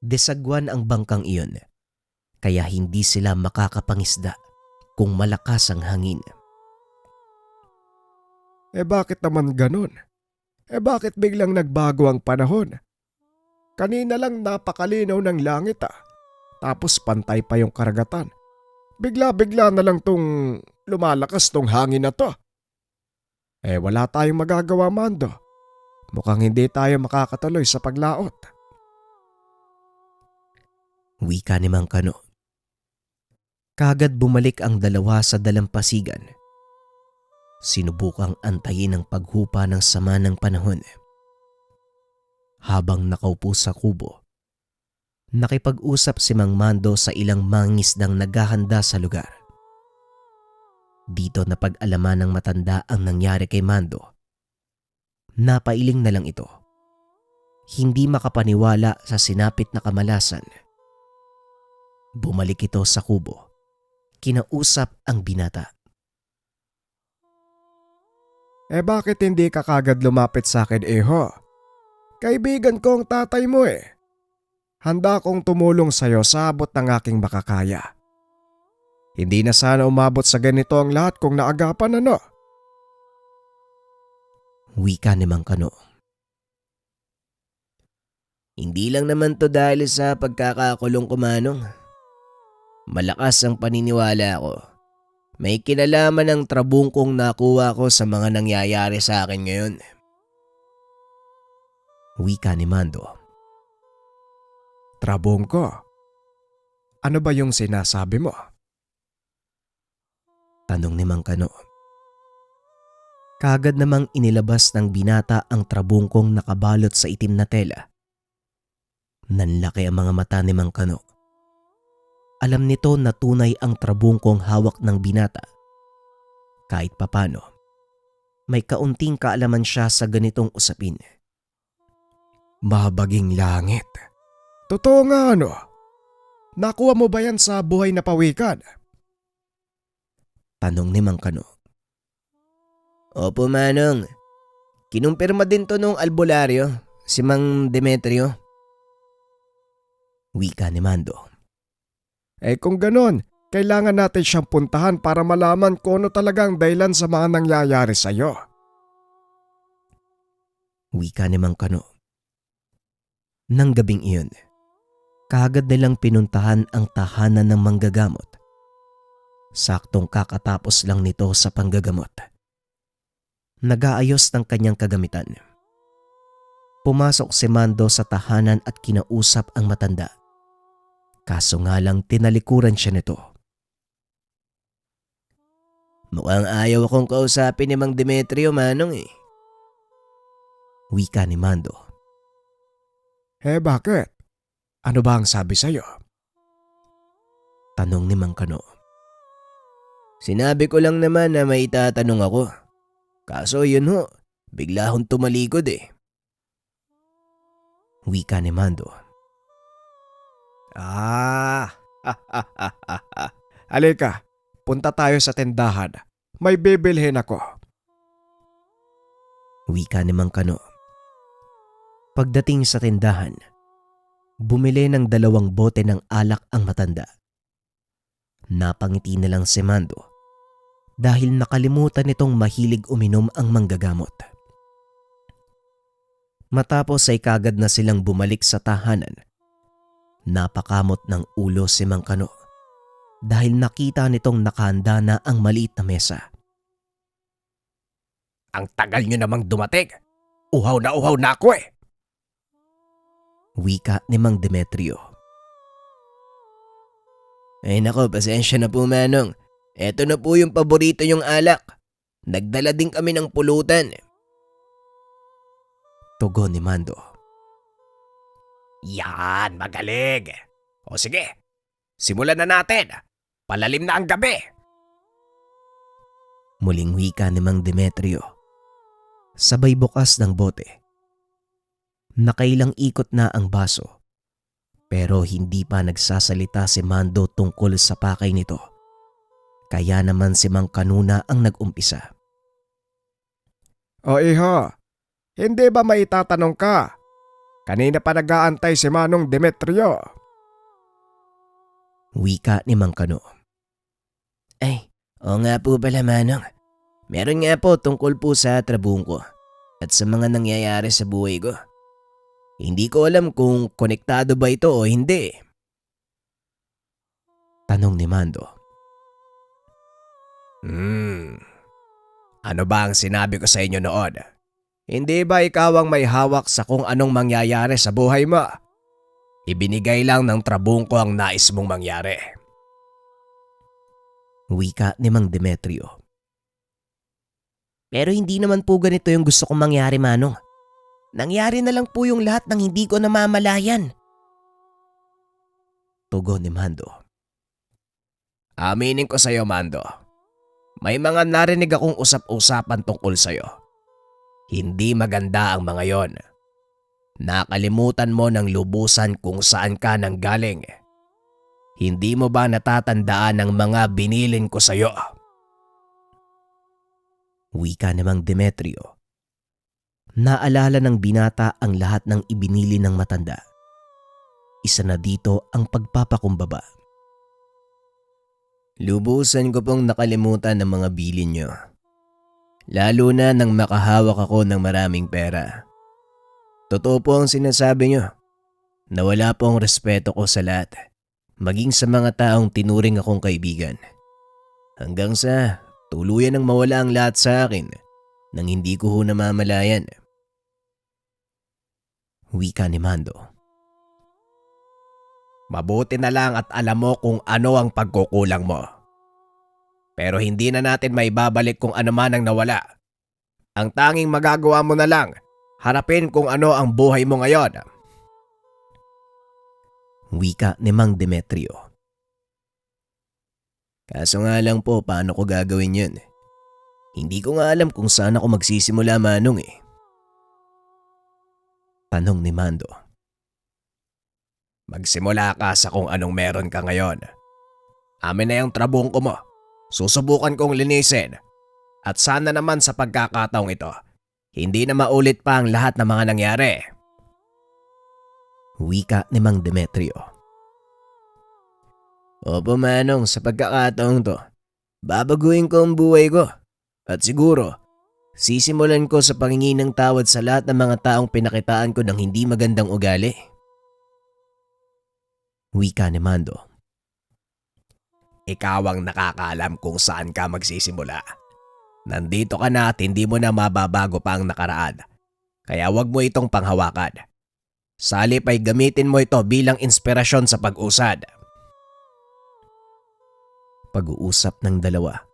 Desagwan ang bangkang iyon. Kaya hindi sila makakapangisda kung malakas ang hangin. Bakit naman ganun? Bakit biglang nagbago ang panahon? Kanina lang napakalinaw ng langit Tapos pantay pa yung karagatan. Bigla-bigla na lang tong lumalakas tong hangin na to. Wala tayong magagawa, Mando. Mukhang hindi tayo makakatuloy sa paglaot. Wika ni Mang Kano. Kagad bumalik ang dalawa sa dalampasigan. Sinubukang antayin ang paghupa ng sama ng panahon. Habang nakaupo sa kubo, nakipag-usap si Mang Mando sa ilang mangingisdang naghahanda sa lugar. Dito napag-alaman ng matanda ang nangyari kay Mando. Napailing na lang ito. Hindi makapaniwala sa sinapit na kamalasan. Bumalik ito sa kubo. Kinausap ang binata. Bakit hindi ka kagad lumapit sa akin, Eho? Kaibigan ko ang tatay mo Handa kong tumulong sa'yo sa abot ng aking makakaya. Hindi na sana umabot sa ganito ang lahat kung naagapan Wika ni Mang Kano. Hindi lang naman to dahil sa pagkakakulong ko, Manong. Malakas ang paniniwala ko. May kinalaman ang trabungkong nakuha ko sa mga nangyayari sa akin ngayon. Wika ni Mando. Trabungko? Ano ba yung sinasabi mo? Tanong ni Mang Kano. Kagad namang inilabas ng binata ang trabungkong nakabalot sa itim na tela. Nanlaki ang mga mata ni Mang Kano. Alam nito na tunay ang trabungkong hawak ng binata. Kahit papano, may kaunting kaalaman siya sa ganitong usapin. Mabaging langit. Totoo nga Nakuha mo ba yan sa buhay na pawikan? Tanong ni Mang Kano. Opo, Manong. Kinumpirma din to nung albularyo, si Mang Demetrio. Wika ni Mando. Kung ganon, kailangan natin siyang puntahan para malaman kung ano talagang dahilan sa mga nangyayari sa'yo. Wika ni Mang Kano. Nang gabing iyon, kaagad nilang pinuntahan ang tahanan ng manggagamot. Saktong kakatapos lang nito sa panggagamot. Nag-aayos ng kanyang kagamitan. Pumasok si Mando sa tahanan at kinausap ang matanda. Kaso nga lang tinalikuran siya nito. Mukhang ayaw akong kausapin ni Mang Demetrio, Manong eh. Wika ni Mando. Bakit? Ano ba ang sabi sa'yo? Tanong ni Mang Kano. Sinabi ko lang naman na may itatanong ako. Kaso yun ho, bigla hong tumalikod eh. Wika ni Mando. Halika, punta tayo sa tindahan. May bibilhin ako. Wika ni Mang Kano. Pagdating sa tindahan, bumili ng 2 bote ng alak ang matanda. Napangiti na lang si Mando dahil nakalimutan nitong mahilig uminom ang manggagamot. Matapos ay kagad na silang bumalik sa tahanan. Napakamot ng ulo si Mang Kano dahil nakita nitong nakahanda na ang maliit na mesa. Ang tagal nyo namang dumating. Uhaw na ako eh. Wika ni Mang Demetrio. Ay nako, pasensya na po, Manong. Eto na po yung paborito yung alak. Nagdala din kami ng pulutan. Tugon ni Mando. Yan, magaling. O sige, simulan na natin. Palalim na ang gabi. Muling wika ni Mang Demetrio. Sabay bukas ng bote. Nakailang ikot na ang baso. Pero hindi pa nagsasalita si Mando tungkol sa pakay nito. Kaya naman si Mang Kanuna ang nag-umpisa. O iho, hindi ba may tatanong ka? Kanina pa nag-aantay si Manong Demetrio. Wika ni Mang Kano. Ay, oo nga po pala, Manong. Meron nga po tungkol po sa trabuhong ko at sa mga nangyayari sa buhay ko. Hindi ko alam kung konektado ba ito o hindi. Tanong ni Mando. Ano ba ang sinabi ko sa inyo noon? Hindi ba ikaw ang may hawak sa kung anong mangyayari sa buhay mo? Ibinigay lang ng trabuhong ko ang nais mong mangyari. Wika ni Mang Demetrio. Pero hindi naman po ganito yung gusto kong mangyari, Manong. Nangyari na lang po yung lahat ng hindi ko namamalayan. Tugon ni Mando. Aminin ko sa'yo, Mando. May mga narinig akong usap-usapan tungkol sa'yo. Hindi maganda ang mga yon. Nakalimutan mo ng lubusan kung saan ka nanggaling. Hindi mo ba natatandaan ang mga binilin ko sa'yo? Wika ni Mang Demetrio. Naalala ng binata ang lahat ng ibinili ng matanda. Isa na dito ang pagpapakumbaba. Lubusan ko pong nakalimutan ng mga bilin nyo. Lalo na nang makahawak ako ng maraming pera. Totoo po ang sinasabi nyo. Nawala po ang respeto ko sa lahat. Maging sa mga taong tinuring akong kaibigan. Hanggang sa tuluyan ang mawala ang lahat sa akin nang hindi ko ho namamalayan. Wika ni Mando. Mabuti na lang at alam mo kung ano ang pagkukulang mo. Pero hindi na natin maibabalik kung ano man ang nawala. Ang tanging magagawa mo na lang, harapin kung ano ang buhay mo ngayon. Wika ni Mang Demetrio. Kaso nga lang po, paano ko gagawin yun? Hindi ko nga alam kung saan ako magsisimula, Manong eh. Tanong ni Mando. Magsimula ka sa kung anong meron ka ngayon. Amin na yung trabuhong ko mo. Susubukan kong linisin. At sana naman sa pagkakataong ito, hindi na maulit pa ang lahat ng mga nangyari. Wika ni Mang Demetrio. Opo, Manong, sa pagkakataong to, babaguhin ko ang buhay ko. At siguro, Sisimulan ko sa pangingi ng tawad sa lahat ng mga taong pinakitaan ko ng hindi magandang ugali. Wika ni Mando. Ikaw ang nakakaalam kung saan ka magsisimula. Nandito ka na at hindi mo na mababago pa ang nakaraan. Kaya wag mo itong panghawakan. Sa halip ay gamitin mo ito bilang inspirasyon sa pag-usad. Pag-uusap ng dalawa.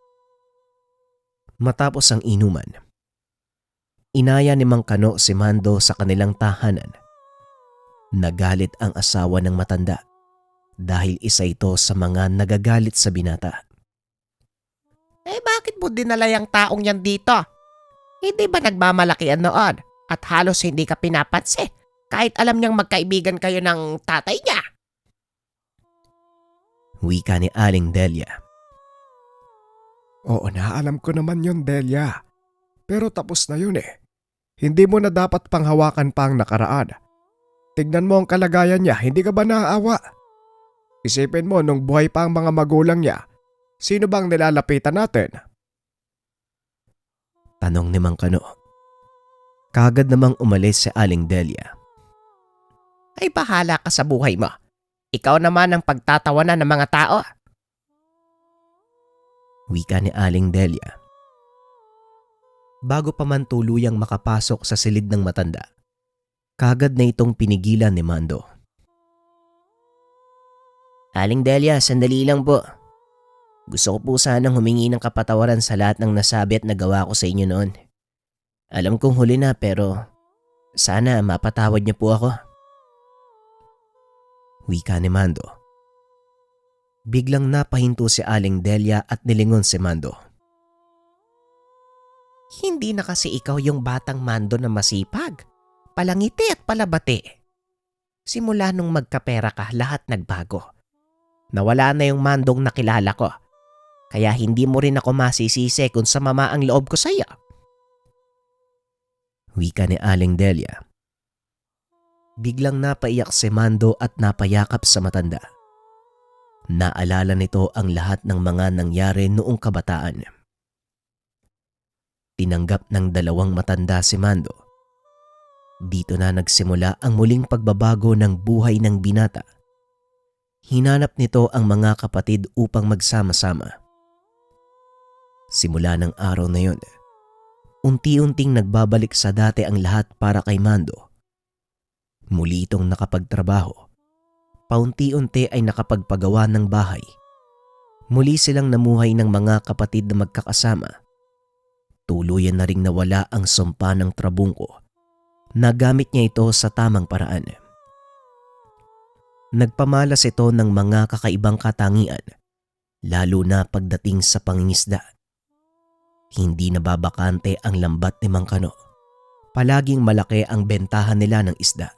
Matapos ang inuman, inaya ni Mang Kano si Mando sa kanilang tahanan. Nagalit ang asawa ng matanda dahil isa ito sa mga nagagalit sa binata. Bakit mo dinala yung taong yan dito? Hindi ba nagmamalakian noon at halos hindi ka pinapansin kahit alam niyang magkaibigan kayo ng tatay niya? Wika ni Aling Delia. Oo na, alam ko naman yun, Delia. Pero tapos na yun eh. Hindi mo na dapat panghawakan pa ang nakaraan. Tignan mo ang kalagayan niya, hindi ka ba naaawa? Isipin mo nung buhay pa ang mga magulang niya, sino bang nilalapitan natin? Tanong ni Mang Kano. Kagad namang umalis si Aling Delia. Ay bahala ka sa buhay mo. Ikaw naman ang pagtatawanan ng mga tao. Wika ni Aling Delia. Bago pa man tuluyang makapasok sa silid ng matanda, kagad na itong pinigilan ni Mando. Aling Delia, sandali lang po. Gusto ko po sanang humingi ng kapatawaran sa lahat ng nasabi at nagawa ko sa inyo noon. Alam kong huli na pero sana mapatawad niyo po ako. Wika ni Mando. Biglang napahinto si Aling Delia at nilingon si Mando. Hindi na kasi ikaw yung batang Mando na masipag, palangiti at palabati. Simula nung magkapera ka, lahat nagbago. Nawala na yung Mandong nakilala ko. Kaya hindi mo rin ako masisisi kung sa mama ang loob ko sa iyo. Wika ni Aling Delia. Biglang napaiyak si Mando at napayakap sa matanda. Naalala nito ang lahat ng mga nangyari noong kabataan. Tinanggap ng dalawang matanda si Mando. Dito na nagsimula ang muling pagbabago ng buhay ng binata. Hinanap nito ang mga kapatid upang magsama-sama. Simula ng araw na yun, unti-unting nagbabalik sa dati ang lahat para kay Mando. Muli itong nakapagtrabaho. Paunti-unti ay nakapagpagawa ng bahay. Muli silang namuhay ng mga kapatid na magkakasama. Tuluyan na ring nawala ang sumpa ng trabungko. Nagamit niya ito sa tamang paraan. Nagpamalas ito ng mga kakaibang katangian, lalo na pagdating sa pangingisda. Hindi nababakante ang lambat ni Mang Kano. Palaging malaki ang bentahan nila ng isda.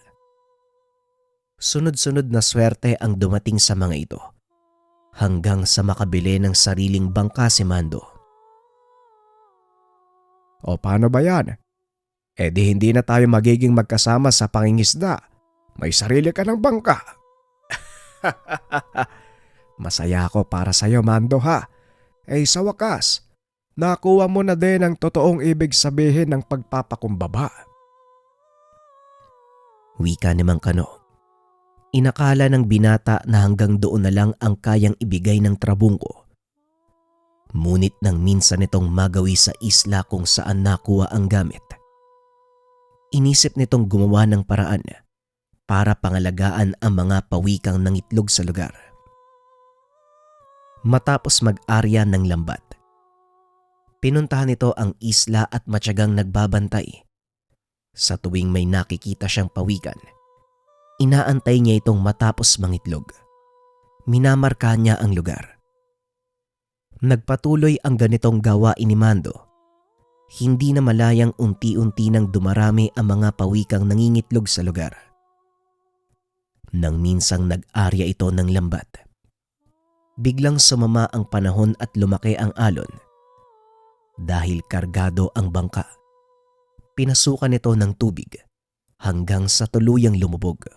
Sunod-sunod na swerte ang dumating sa mga ito, hanggang sa makabili ng sariling bangka si Mando. O paano ba yan? E di hindi na tayo magiging magkasama sa pangingisda. May sarili ka ng bangka. Masaya ako para sa'yo, Mando ha. Eh sa wakas, nakuha mo na din ang totoong ibig sabihin ng pagpapakumbaba. Wika ni Mang Kano. Inakala ng binata na hanggang doon na lang ang kayang ibigay ng trabungko. Ngunit nang minsan itong magawi sa isla kung saan nakuha ang gamit, inisip nitong gumawa ng paraan para pangalagaan ang mga pawikang nangitlog sa lugar. Matapos mag-arya ng lambat, pinuntahan nito ang isla at matyagang nagbabantay. Sa tuwing may nakikita siyang pawikan, inaantay niya itong matapos mangitlog. Minamarka niya ang lugar. Nagpatuloy ang ganitong gawain ni Mando. Hindi na malayang unti-unti nang dumarami ang mga pawikang nangingitlog sa lugar. Nang minsang nag-arya ito ng lambat, biglang sumama ang panahon at lumaki ang alon. Dahil kargado ang bangka, pinasukan ito ng tubig hanggang sa tuluyang lumubog.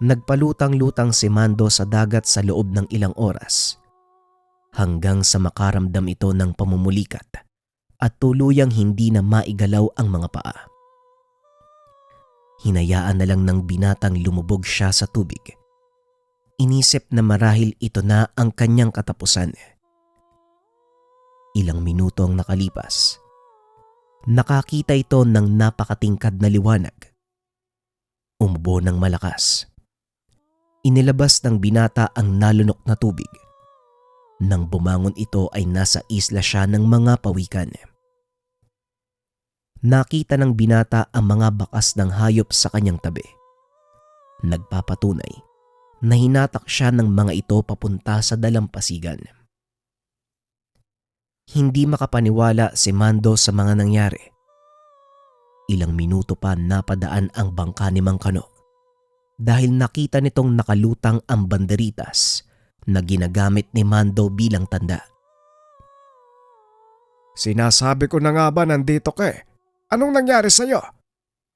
Nagpalutang-lutang si Mando sa dagat sa loob ng ilang oras hanggang sa makaramdam ito ng pamumulikat at tuluyang hindi na maigalaw ang mga paa. Hinayaan na lang ng binatang lumubog siya sa tubig. Inisip na marahil ito na ang kanyang katapusan. Ilang minuto ang nakalipas. Nakakita ito ng napakatingkad na liwanag. Umubo ng malakas. Inilabas ng binata ang nalunok na tubig. Nang bumangon ito ay nasa isla siya ng mga pawikan. Nakita ng binata ang mga bakas ng hayop sa kanyang tabi. Nagpapatunay na hinatak siya ng mga ito papunta sa dalampasigan. Hindi makapaniwala si Mando sa mga nangyari. Ilang minuto pa napadaan ang bangka ni Mang Kano dahil nakita nitong nakalutang ang banderitas na ginagamit ni Mando bilang tanda. Sinasabi ko na nga ba nandito ka eh? Anong nangyari sa'yo?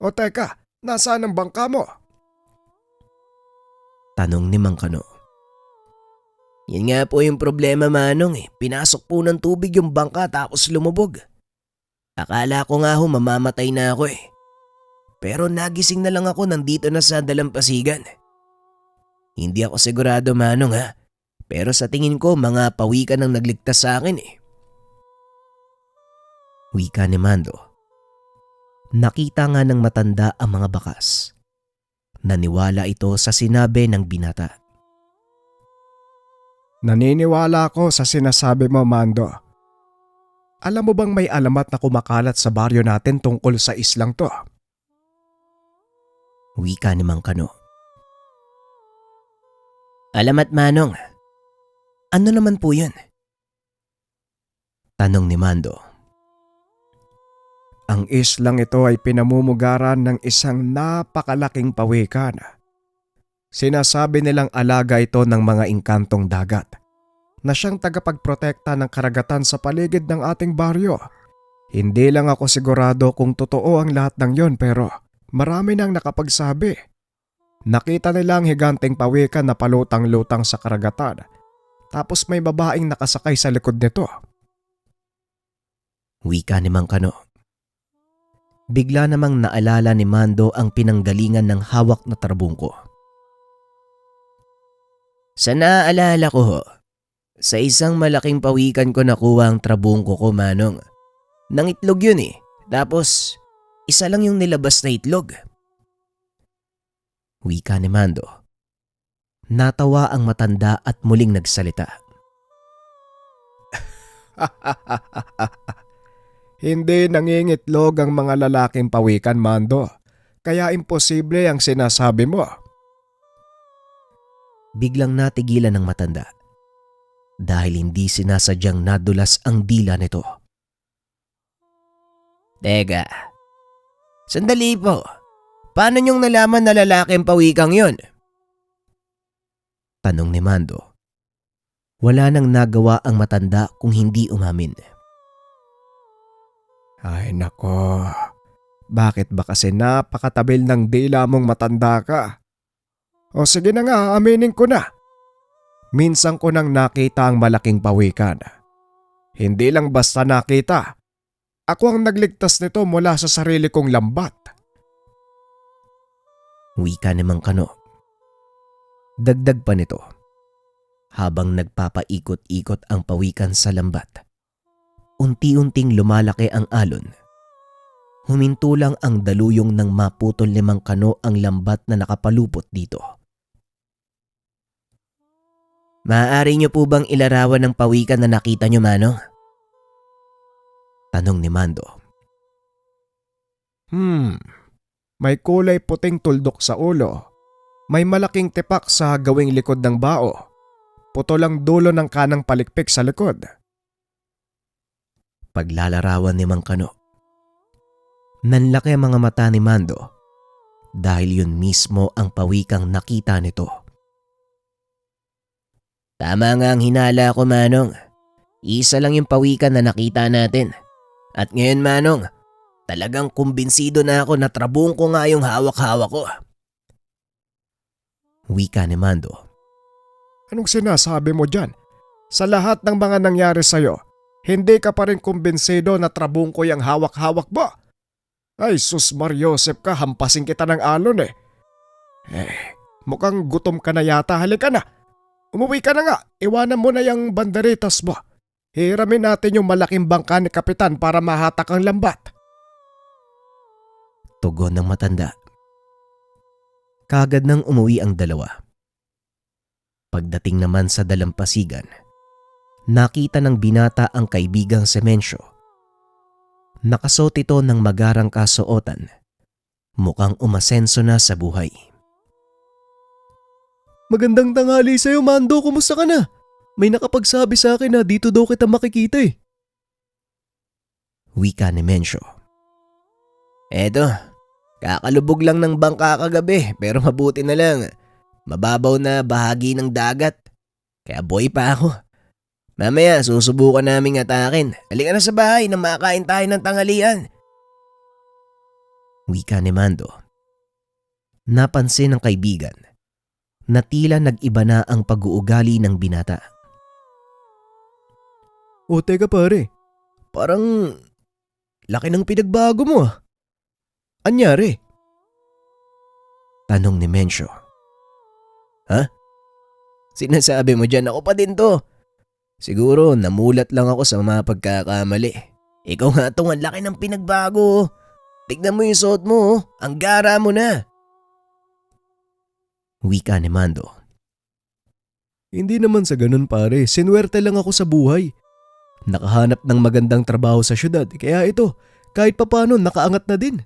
O teka, nasaan ang bangka mo? Tanong ni Mang Kano. Yan nga po yung problema, Manong. Pinasok po ng tubig yung bangka tapos lumubog. Akala ko nga mamamatay na ako . Pero nagising na lang ako nandito na sa dalampasigan. Hindi ako sigurado, Manong Pero sa tingin ko mga pawikan ang nagligtas sa akin . Wika ni Mando. Nakita nga ng matanda ang mga bakas. Naniwala ito sa sinabi ng binata. Naniniwala ako sa sinasabi mo, Mando. Alam mo bang may alamat na kumakalat sa baryo natin tungkol sa islang to? Wika ni Mang Kano. Alamat, Manong. Ano naman po yun? Tanong ni Mando. Ang islang ito ay pinamumugaran ng isang napakalaking pawikan. Sinasabi nilang alaga ito ng mga inkantong dagat na siyang tagapagprotekta ng karagatan sa paligid ng ating baryo. Hindi lang ako sigurado kung totoo ang lahat ng yon pero marami nang nakapagsabi. Nakita nila ang higanteng pawikan na palutang-lutang sa karagatan tapos may babaeng nakasakay sa likod nito. Wika ni Mang Kano. Bigla namang naalala ni Mando ang pinanggalingan ng hawak na trabungko. Sa naaalala ko sa isang malaking pawikan ko nakuha ang trabungko ko, Manong. Nang itlog yun Tapos isa lang yung nilabas na itlog. Wika ni Mando. Natawa ang matanda at muling nagsalita. Hindi nangingitlog ang mga lalaking pawikan, Mando. Kaya imposible ang sinasabi mo. Biglang natigilan ng matanda dahil hindi sinasadyang nadulas ang dila nito. Teka, sandali po. Paano niyong nalaman na lalaki ang pawikang yun? Tanong ni Mando. Wala nang nagawa ang matanda kung hindi umamin. Ay nako, bakit ba kasi napakatabil ng dila mong matanda ka? O sige na nga, aminin ko na. Minsan ko nang nakita ang malaking pawikan. Hindi lang basta nakita. Ako ang nagligtas nito mula sa sarili kong lambat. Wika ni Mang Kano. Dagdag pa nito. Habang nagpapaikot-ikot ang pawikan sa lambat, unti-unting lumalaki ang alon. Huminto lang ang daluyong nang maputol ni Mang Kano ang lambat na nakapalupot dito. Maaari niyo po bang ilarawan ng pawikan na nakita niyo, Manong? Tanong ni Mando. May kulay puting tuldok sa ulo. May malaking tipak sa gawing likod ng bao. Putol ang dulo ng kanang palikpik sa likod. Paglalarawan ni Mang Kano. Nanlaki ang mga mata ni Mando dahil yun mismo ang pawikang nakita nito. Tama nga ang hinala ko, Manong. Isa lang yung pawikan na nakita natin. At ngayon, Manong, talagang kumbinsido na ako na trabungko nga yung hawak-hawak ko. Wika ni Mando. Anong sinasabi mo dyan? Sa lahat ng mga nangyari sa'yo, hindi ka pa rin kumbinsido na trabungko yung hawak-hawak mo. Ay sus Mariosep ka, hampasin kita ng alon eh. Mukhang gutom ka na yata, halika na. Umuwi ka na nga, iwanan mo na yung banderitas mo. Hiramin natin yung malaking bangka ni Kapitan para mahatak ang lambat. Tugon ng matanda. Kaagad nang umuwi ang dalawa. Pagdating naman sa dalampasigan, nakita ng binata ang kaibigang si Mencio. Nakasuot ito ng magarang kasuotan. Mukhang umasenso na sa buhay. Magandang tanghali sa'yo, Mando. Kumusta ka na? May nakapagsabi sa akin na dito daw kita makikita eh. Wika ni Mencio. Eto, kakalubog lang ng bangka kagabi pero mabuti na lang. Mababaw na bahagi ng dagat. Kaya buhay pa ako. Mamaya susubukan naming atakin. Halika na sa bahay na makain tayo ng tanghalian. Wika ni Mando. Napansin ng kaibigan na tila nag-iba na ang pag-uugali ng binata. O teka pare, Parang laki ng pinagbago mo ah. anyari? Tanong ni Mencio. Sinasabi mo dyan, ako pa din to. Siguro namulat lang ako sa mga pagkakamali. Ikaw nga tong ang laki ng pinagbago. Tignan mo yung suot mo, oh. Ang gara mo na. Wika ni Mando. Hindi naman sa ganun pare, sinwerte lang ako sa buhay. Nakahanap ng magandang trabaho sa syudad, kaya ito, kahit papano nakaangat na din.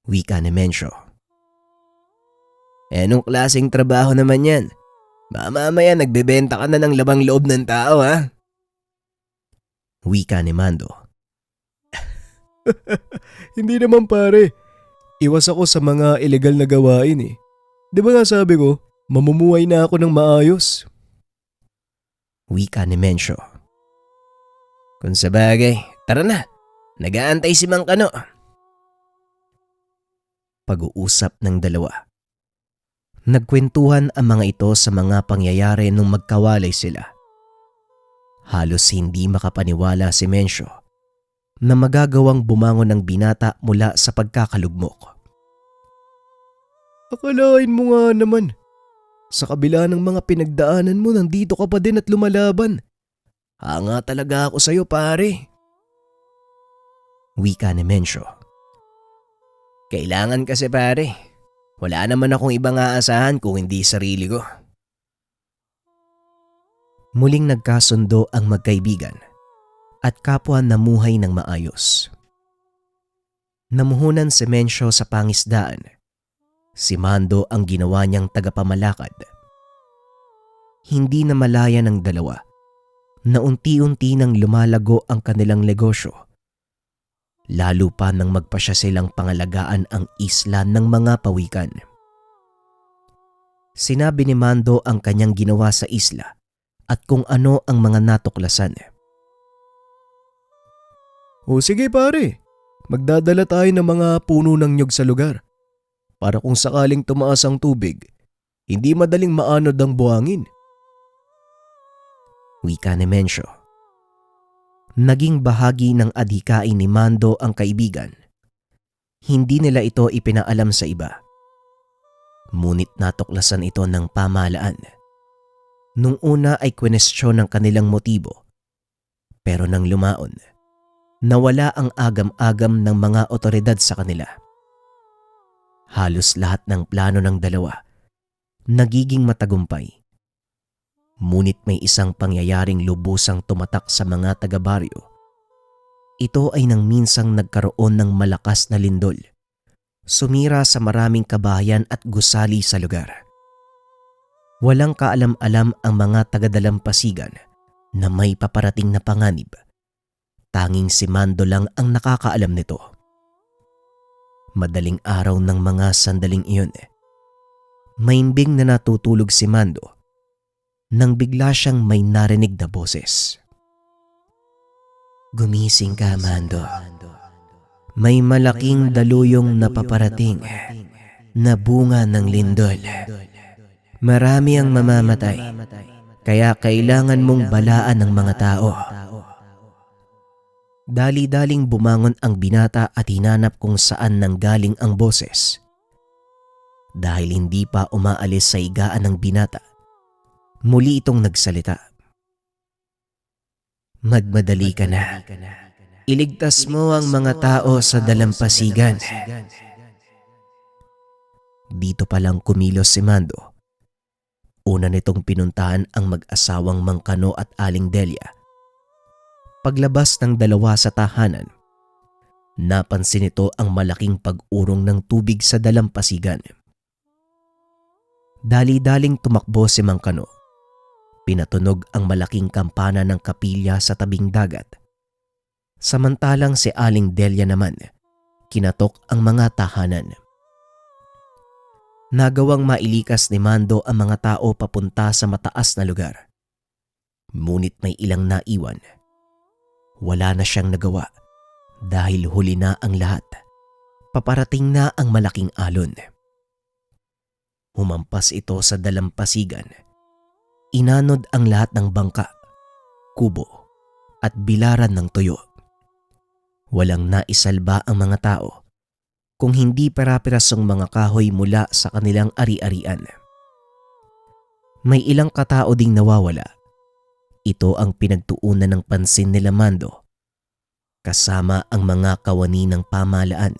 Wika ni Mencio. Anong klaseng trabaho naman yan? Baka mamaya nagbebenta ka na ng labang loob ng tao ha? Wika ni Mando. Hindi naman pare, iwas ako sa mga ilegal na gawain eh. Di ba nga sabi ko, mamumuhay na ako ng maayos. Wika ni Mencio. Kung sabagay, tara na. Nag-aantay si Mang Kano. Pag-uusap ng dalawa. Nagkwentuhan ang mga ito sa mga pangyayari nung magkawalay sila. Halos hindi makapaniwala si Mencio na magagawang bumangon ng binata mula sa pagkakalugmok. Akalain mo nga naman, sa kabila ng mga pinagdaanan mo nandito ka pa din at lumalaban. Hanga talaga ako sa'yo pare. Wika ni Mencio. Kailangan kasi pare. Wala naman akong ibang aasahan kung hindi sarili ko. Muling nagkasundo ang magkaibigan at kapwa namuhay ng maayos. Namuhunan si Mencio sa pangisdaan. Si Mando ang ginawa niyang tagapamalakad. Hindi na malaya ng dalawa na unti-unti nang lumalago ang kanilang negosyo. Lalo pa nang magpasya silang pangalagaan ang isla ng mga pawikan. Sinabi ni Mando ang kanyang ginawa sa isla at kung ano ang mga natuklasan. O sige pare, magdadala tayo ng mga puno ng nyug sa lugar. Para kung sakaling tumaas ang tubig, hindi madaling maanod ang buhangin. Wika ni Mencio. Naging bahagi ng adhikain ni Mando ang kaibigan. Hindi nila ito ipinaalam sa iba. Ngunit natuklasan ito ng pamahalaan. Nung una ay kwenestyon ng kanilang motibo. Pero nang lumaon, nawala ang agam-agam ng mga otoridad sa kanila. Halos lahat ng plano ng dalawa nagiging matagumpay. Ngunit may isang pangyayaring lubusang tumatak sa mga taga-baryo. Ito ay nang minsang nagkaroon ng malakas na lindol. Sumira sa maraming kabahayan at gusali sa lugar. Walang kaalam-alam ang mga taga-dalampasigan na may paparating na panganib. Tanging si Mando lang ang nakakaalam nito. Madaling araw ng mga sandaling iyon, maimbing na natutulog si Mando nang bigla siyang may narinig na boses. Gumising ka, Mando. May malaking daluyong napaparating na bunga ng lindol. Marami ang mamamatay. Kaya kailangan mong balaan ng mga tao. Dali-daling bumangon ang binata at hinanap kung saan nanggaling ang boses. Dahil hindi pa umaalis sa higaan ng binata, muli itong nagsalita. Magmadali ka na. Iligtas mo ang mga tao sa dalampasigan. Dito palang kumilos si Mando. Una nitong pinuntahan ang mag-asawang Mang Kano at Aling Delia. Paglabas ng dalawa sa tahanan, napansin nito ang malaking pag-urong ng tubig sa dalampasigan. Dali-daling tumakbo si Mang Kano. Pinatunog ang malaking kampana ng kapilya sa tabing dagat. Samantalang si Aling Delia naman, kinatok ang mga tahanan. Nagawang mailikas ni Mando ang mga tao papunta sa mataas na lugar. Ngunit may ilang naiwan. Wala na siyang nagawa dahil huli na ang lahat. Paparating na ang malaking alon. Humampas ito sa dalampasigan. Inanod ang lahat ng bangka, kubo at bilaran ng tuyo. Walang naisalba ang mga tao kung hindi pera-perasong mga kahoy mula sa kanilang ari-arian. May ilang katao ding nawawala. Ito ang pinagtuunan ng pansin nila Mando, kasama ang mga kawani ng pamahalaan.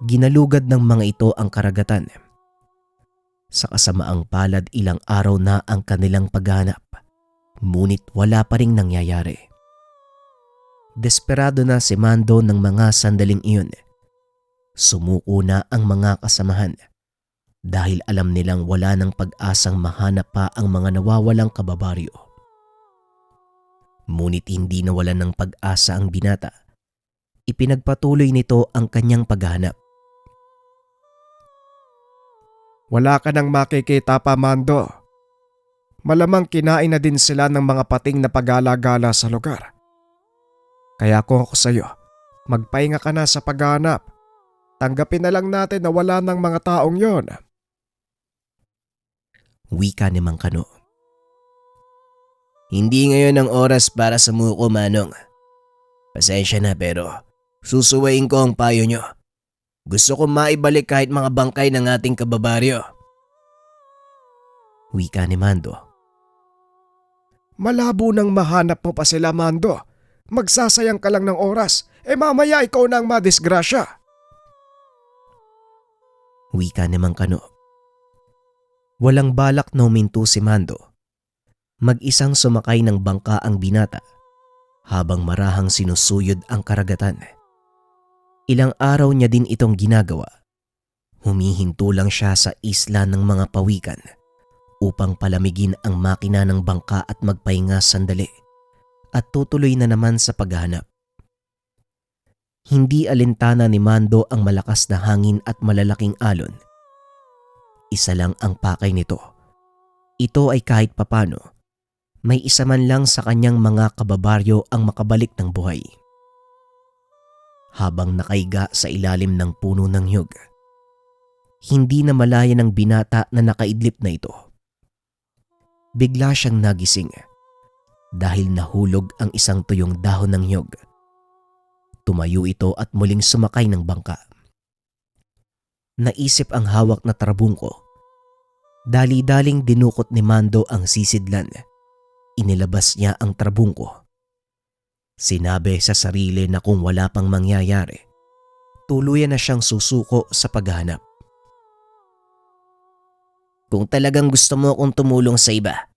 Ginalugad ng mga ito ang karagatan. Sa kasamaang palad ilang araw na ang kanilang paghahanap, ngunit wala pa ring nangyayari. Desperado na si Mando ng mga sandaling iyon. Sumuko na ang mga kasamahan dahil alam nilang wala ng pag-asang mahanap pa ang mga nawawalang kababaryo. Ngunit hindi nawalan ng pag-asa ang binata. Ipinagpatuloy nito ang kanyang paghahanap. Wala ka nang makikita pa, Mando. Malamang kinain na din sila ng mga pating na pagala-gala sa lugar. Kaya kung ako sa'yo, magpahinga ka na sa paghahanap. Tanggapin na lang natin na wala ng mga taong yon. Wika ni Mang Kano. Hindi ngayon ang oras para sumuko, Manong. Pasensya na pero susuwain ko ang payo nyo. Gusto ko maibalik kahit mga bangkay ng ating kababaryo. Wika ni Mando. Malabo nang mahanap mo pa sila, Mando. Magsasayang ka lang ng oras. Mamaya ikaw na ang madisgrasya. Wika ni Mang Kano. Walang balak na huminto si Mando. Mag-isang sumakay ng bangka ang binata habang marahang sinusuyod ang karagatan. Ilang araw niya din itong ginagawa. Humihinto lang siya sa isla ng mga pawikan upang palamigin ang makina ng bangka at magpahinga sandali at tutuloy na naman sa paghahanap. Hindi alintana ni Mando ang malakas na hangin at malalaking alon. Isa lang ang pakay nito. Ito ay kahit papano, may isa man lang sa kanyang mga kababaryo ang makabalik ng buhay. Habang nakaiga sa ilalim ng puno ng nyug, hindi na malaya ng binata na nakaidlip na ito. Bigla siyang nagising dahil nahulog ang isang tuyong dahon ng nyug. Tumayo ito at muling sumakay ng bangka. Naisip ang hawak na trabungko. Dali-daling dinukot ni Mando ang sisidlan. Inilabas niya ang trabungko. Sinabi sa sarili na kung wala pang mangyayari, tuluyan na siyang susuko sa paghahanap. Kung talagang gusto mo akong tumulong sa iba,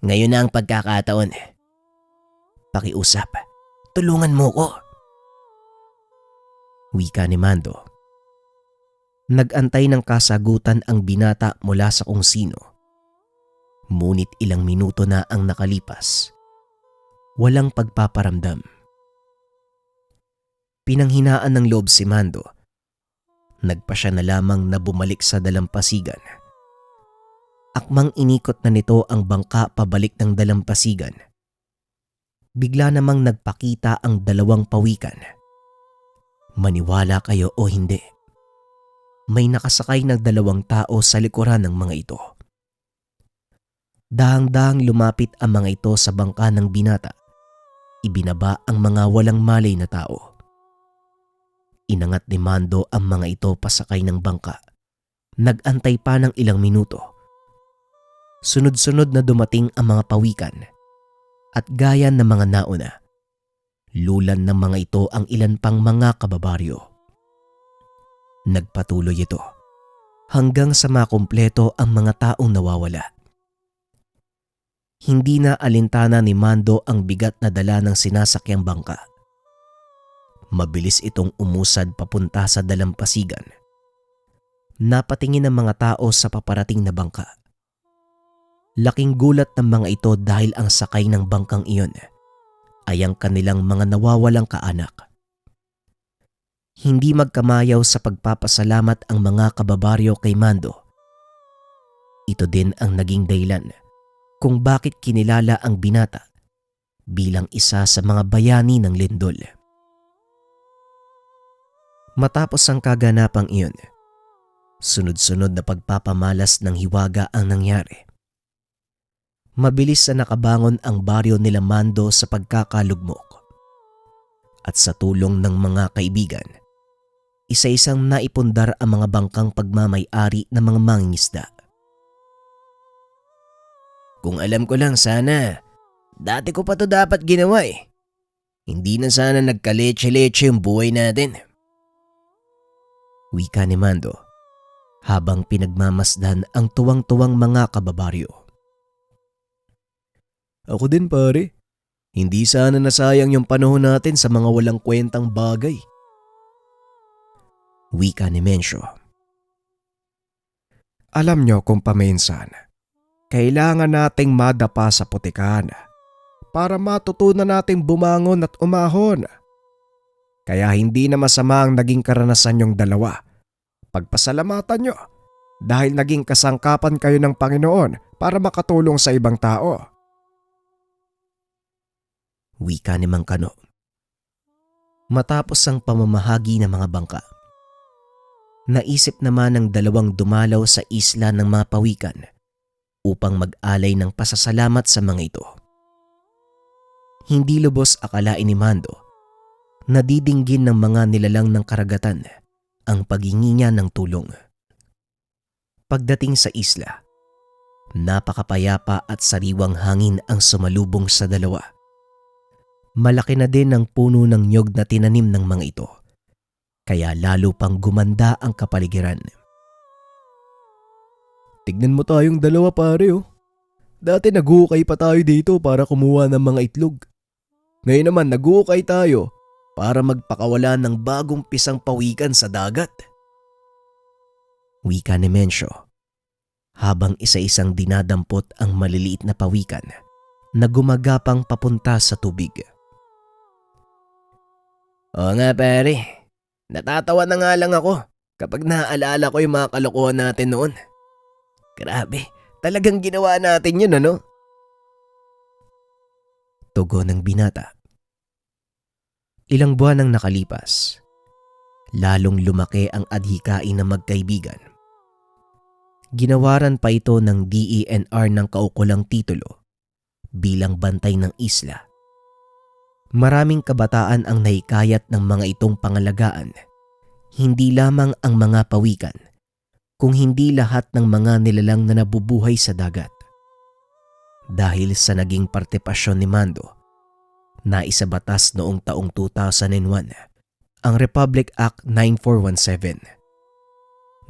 ngayon na ang pagkakataon. Pakiusap, tulungan mo ko. Wika ni Mando. Nag-antay ng kasagutan ang binata mula sa kung sino. Ngunit ilang minuto na ang nakalipas. Walang pagpaparamdam. Pinanghinaan ng loob si Mando. Nagpa siya na lamang na bumalik sa dalampasigan. Akmang inikot na nito ang bangka pabalik ng dalampasigan. Bigla namang nagpakita ang dalawang pawikan. Maniwala kayo o hindi, may nakasakay na dalawang tao sa likuran ng mga ito. Dahang-dahang lumapit ang mga ito sa bangka ng binata. Ibinaba ang mga walang malay na tao. Inangat ni Mando ang mga ito pasakay ng bangka. Nag-antay pa ng ilang minuto. Sunod-sunod na dumating ang mga pawikan. At gaya ng mga nauna, lulan ng mga ito ang ilan pang mga kababaryo. Nagpatuloy ito hanggang sa makumpleto ang mga taong nawawala. Hindi na alintana ni Mando ang bigat na dala ng sinasakyang bangka. Mabilis itong umusad papunta sa dalampasigan. Napatingin ang mga tao sa paparating na bangka. Laking gulat ng mga ito dahil ang sakay ng bangkang iyon ay ang kanilang mga nawawalang kaanak. Hindi magkamayaw sa pagpapasalamat ang mga kababaryo kay Mando. Ito din ang naging dahilan kung bakit kinilala ang binata bilang isa sa mga bayani ng lindol. Matapos ang kaganapang iyon, sunod-sunod na pagpapamalas ng hiwaga ang nangyari. Mabilis na nakabangon ang baryo nila Mando sa pagkakalugmok. At sa tulong ng mga kaibigan, isa-isang naipundar ang mga bangkang pagmamay-ari ng mga mangingisda. Kung alam ko lang sana, dati ko pa to dapat ginawa eh. Hindi na sana nagkaleche-leche yung buhay natin. Wika ni Mando habang pinagmamasdan ang tuwang-tuwang mga kababaryo. Ako din pare. Hindi sana nasayang yung panahon natin sa mga walang kwentang bagay. Wika ni Mencio. Alam nyo kung paminsan, kailangan nating madapa sa putikan para matutunan nating bumangon at umahon. Kaya hindi na masama ang naging karanasan yung dalawa. Pagpasalamatan nyo dahil naging kasangkapan kayo ng Panginoon para makatulong sa ibang tao. Wika ni Mang Kano. Matapos ang pamamahagi ng mga bangka, naisip naman ng dalawang dumalaw sa isla ng mga pawikan upang mag-alay ng pasasalamat sa mga ito. Hindi lubos akalain ni Mando na didinggin ng mga nilalang ng karagatan ang paghingi niya ng tulong. Pagdating sa isla, napakapayapa at sariwang hangin ang sumalubong sa dalawa. Malaki na din ang puno ng nyog na tinanim ng mga ito, kaya lalo pang gumanda ang kapaligiran. Tignan mo tayong dalawa pare oh. Dati nag-uukay pa tayo dito para kumuha ng mga itlog. Ngayon naman nag-uukay tayo para magpakawala ng bagong pisang pawikan sa dagat. Wika ni Mencio habang isa-isang dinadampot ang maliliit na pawikan na gumagapang papunta sa tubig. Oo nga pare, natatawa na nga lang ako kapag naaalala ko yung mga kalokohan natin noon. Grabe, talagang ginawa natin yun ano? Tugon ng binata. Ilang buwan ang nakalipas, lalong lumaki ang adhikain ng magkaibigan. Ginawaran pa ito ng DENR ng kaukulang titulo bilang bantay ng isla. Maraming kabataan ang nahikayat ng mga itong pangalagaan, hindi lamang ang mga pawikan, kung hindi lahat ng mga nilalang na nabubuhay sa dagat. Dahil sa naging partipasyon ni Mando, naisabatas noong taong 2001 ang Republic Act 9417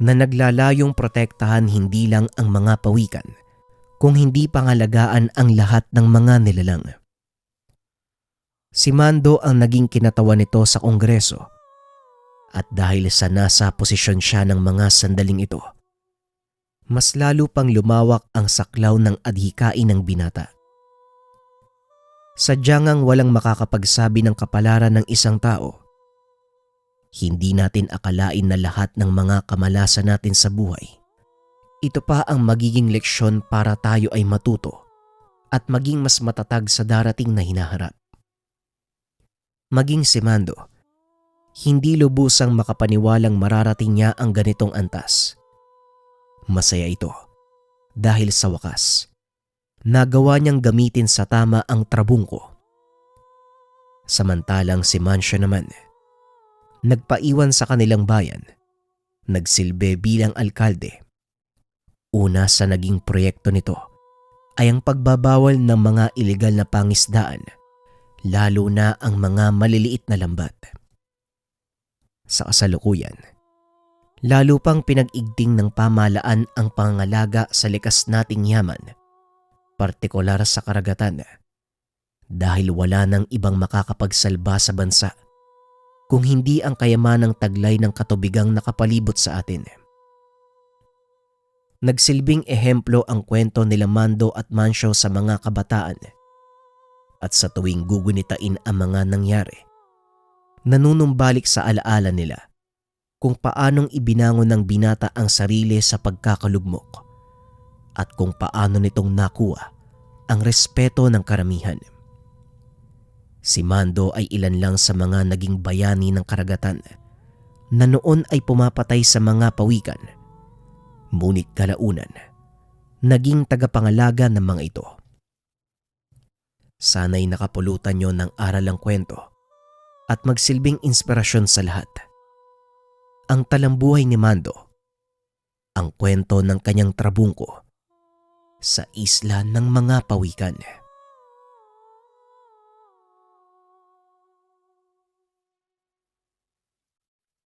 na naglalayong protektahan hindi lang ang mga pawikan, kung hindi pangalagaan ang lahat ng mga nilalang. Si Mando ang naging kinatawan nito sa Kongreso at dahil sa nasa posisyon siya ng mga sandaling ito, mas lalo pang lumawak ang saklaw ng adhikain ng binata. Sadyang ang walang makakapagsabi ng kapalaran ng isang tao. Hindi natin akalain na lahat ng mga kamalasan natin sa buhay, ito pa ang magiging leksyon para tayo ay matuto at maging mas matatag sa darating na hinaharap. Maging si Mando, hindi lubusang makapaniwalang mararating niya ang ganitong antas. Masaya ito dahil sa wakas, nagawa niyang gamitin sa tama ang trabungko. Samantalang si Mancio naman, nagpaiwan sa kanilang bayan, nagsilbi bilang alkalde. Una sa naging proyekto nito ay ang pagbabawal ng mga ilegal na pangisdaan, lalo na ang mga maliliit na lambat. Sa kasalukuyan, lalo pang pinag-igting ng pamahalaan ang pangangalaga sa likas nating yaman, partikular sa karagatan, dahil wala nang ibang makakapagsalba sa bansa kung hindi ang kayamanang taglay ng katubigang nakapalibot sa atin. Nagsilbing ehemplo ang kwento nila Mando at Mancio sa mga kabataan, at sa tuwing gugunitain ang mga nangyari, nanunumbalik sa alaala nila kung paanong ibinangon ng binata ang sarili sa pagkakalugmok at kung paano nitong nakuha ang respeto ng karamihan. Si Mando ay ilan lang sa mga naging bayani ng karagatan na noon ay pumapatay sa mga pawikan, ngunit kalaunan naging tagapangalaga ng mga ito. Sana'y nakapulutan nyo ng aral ang kwento at magsilbing inspirasyon sa lahat. Ang talambuhay ni Mando, ang kwento ng kanyang trabungko sa isla ng mga pawikan.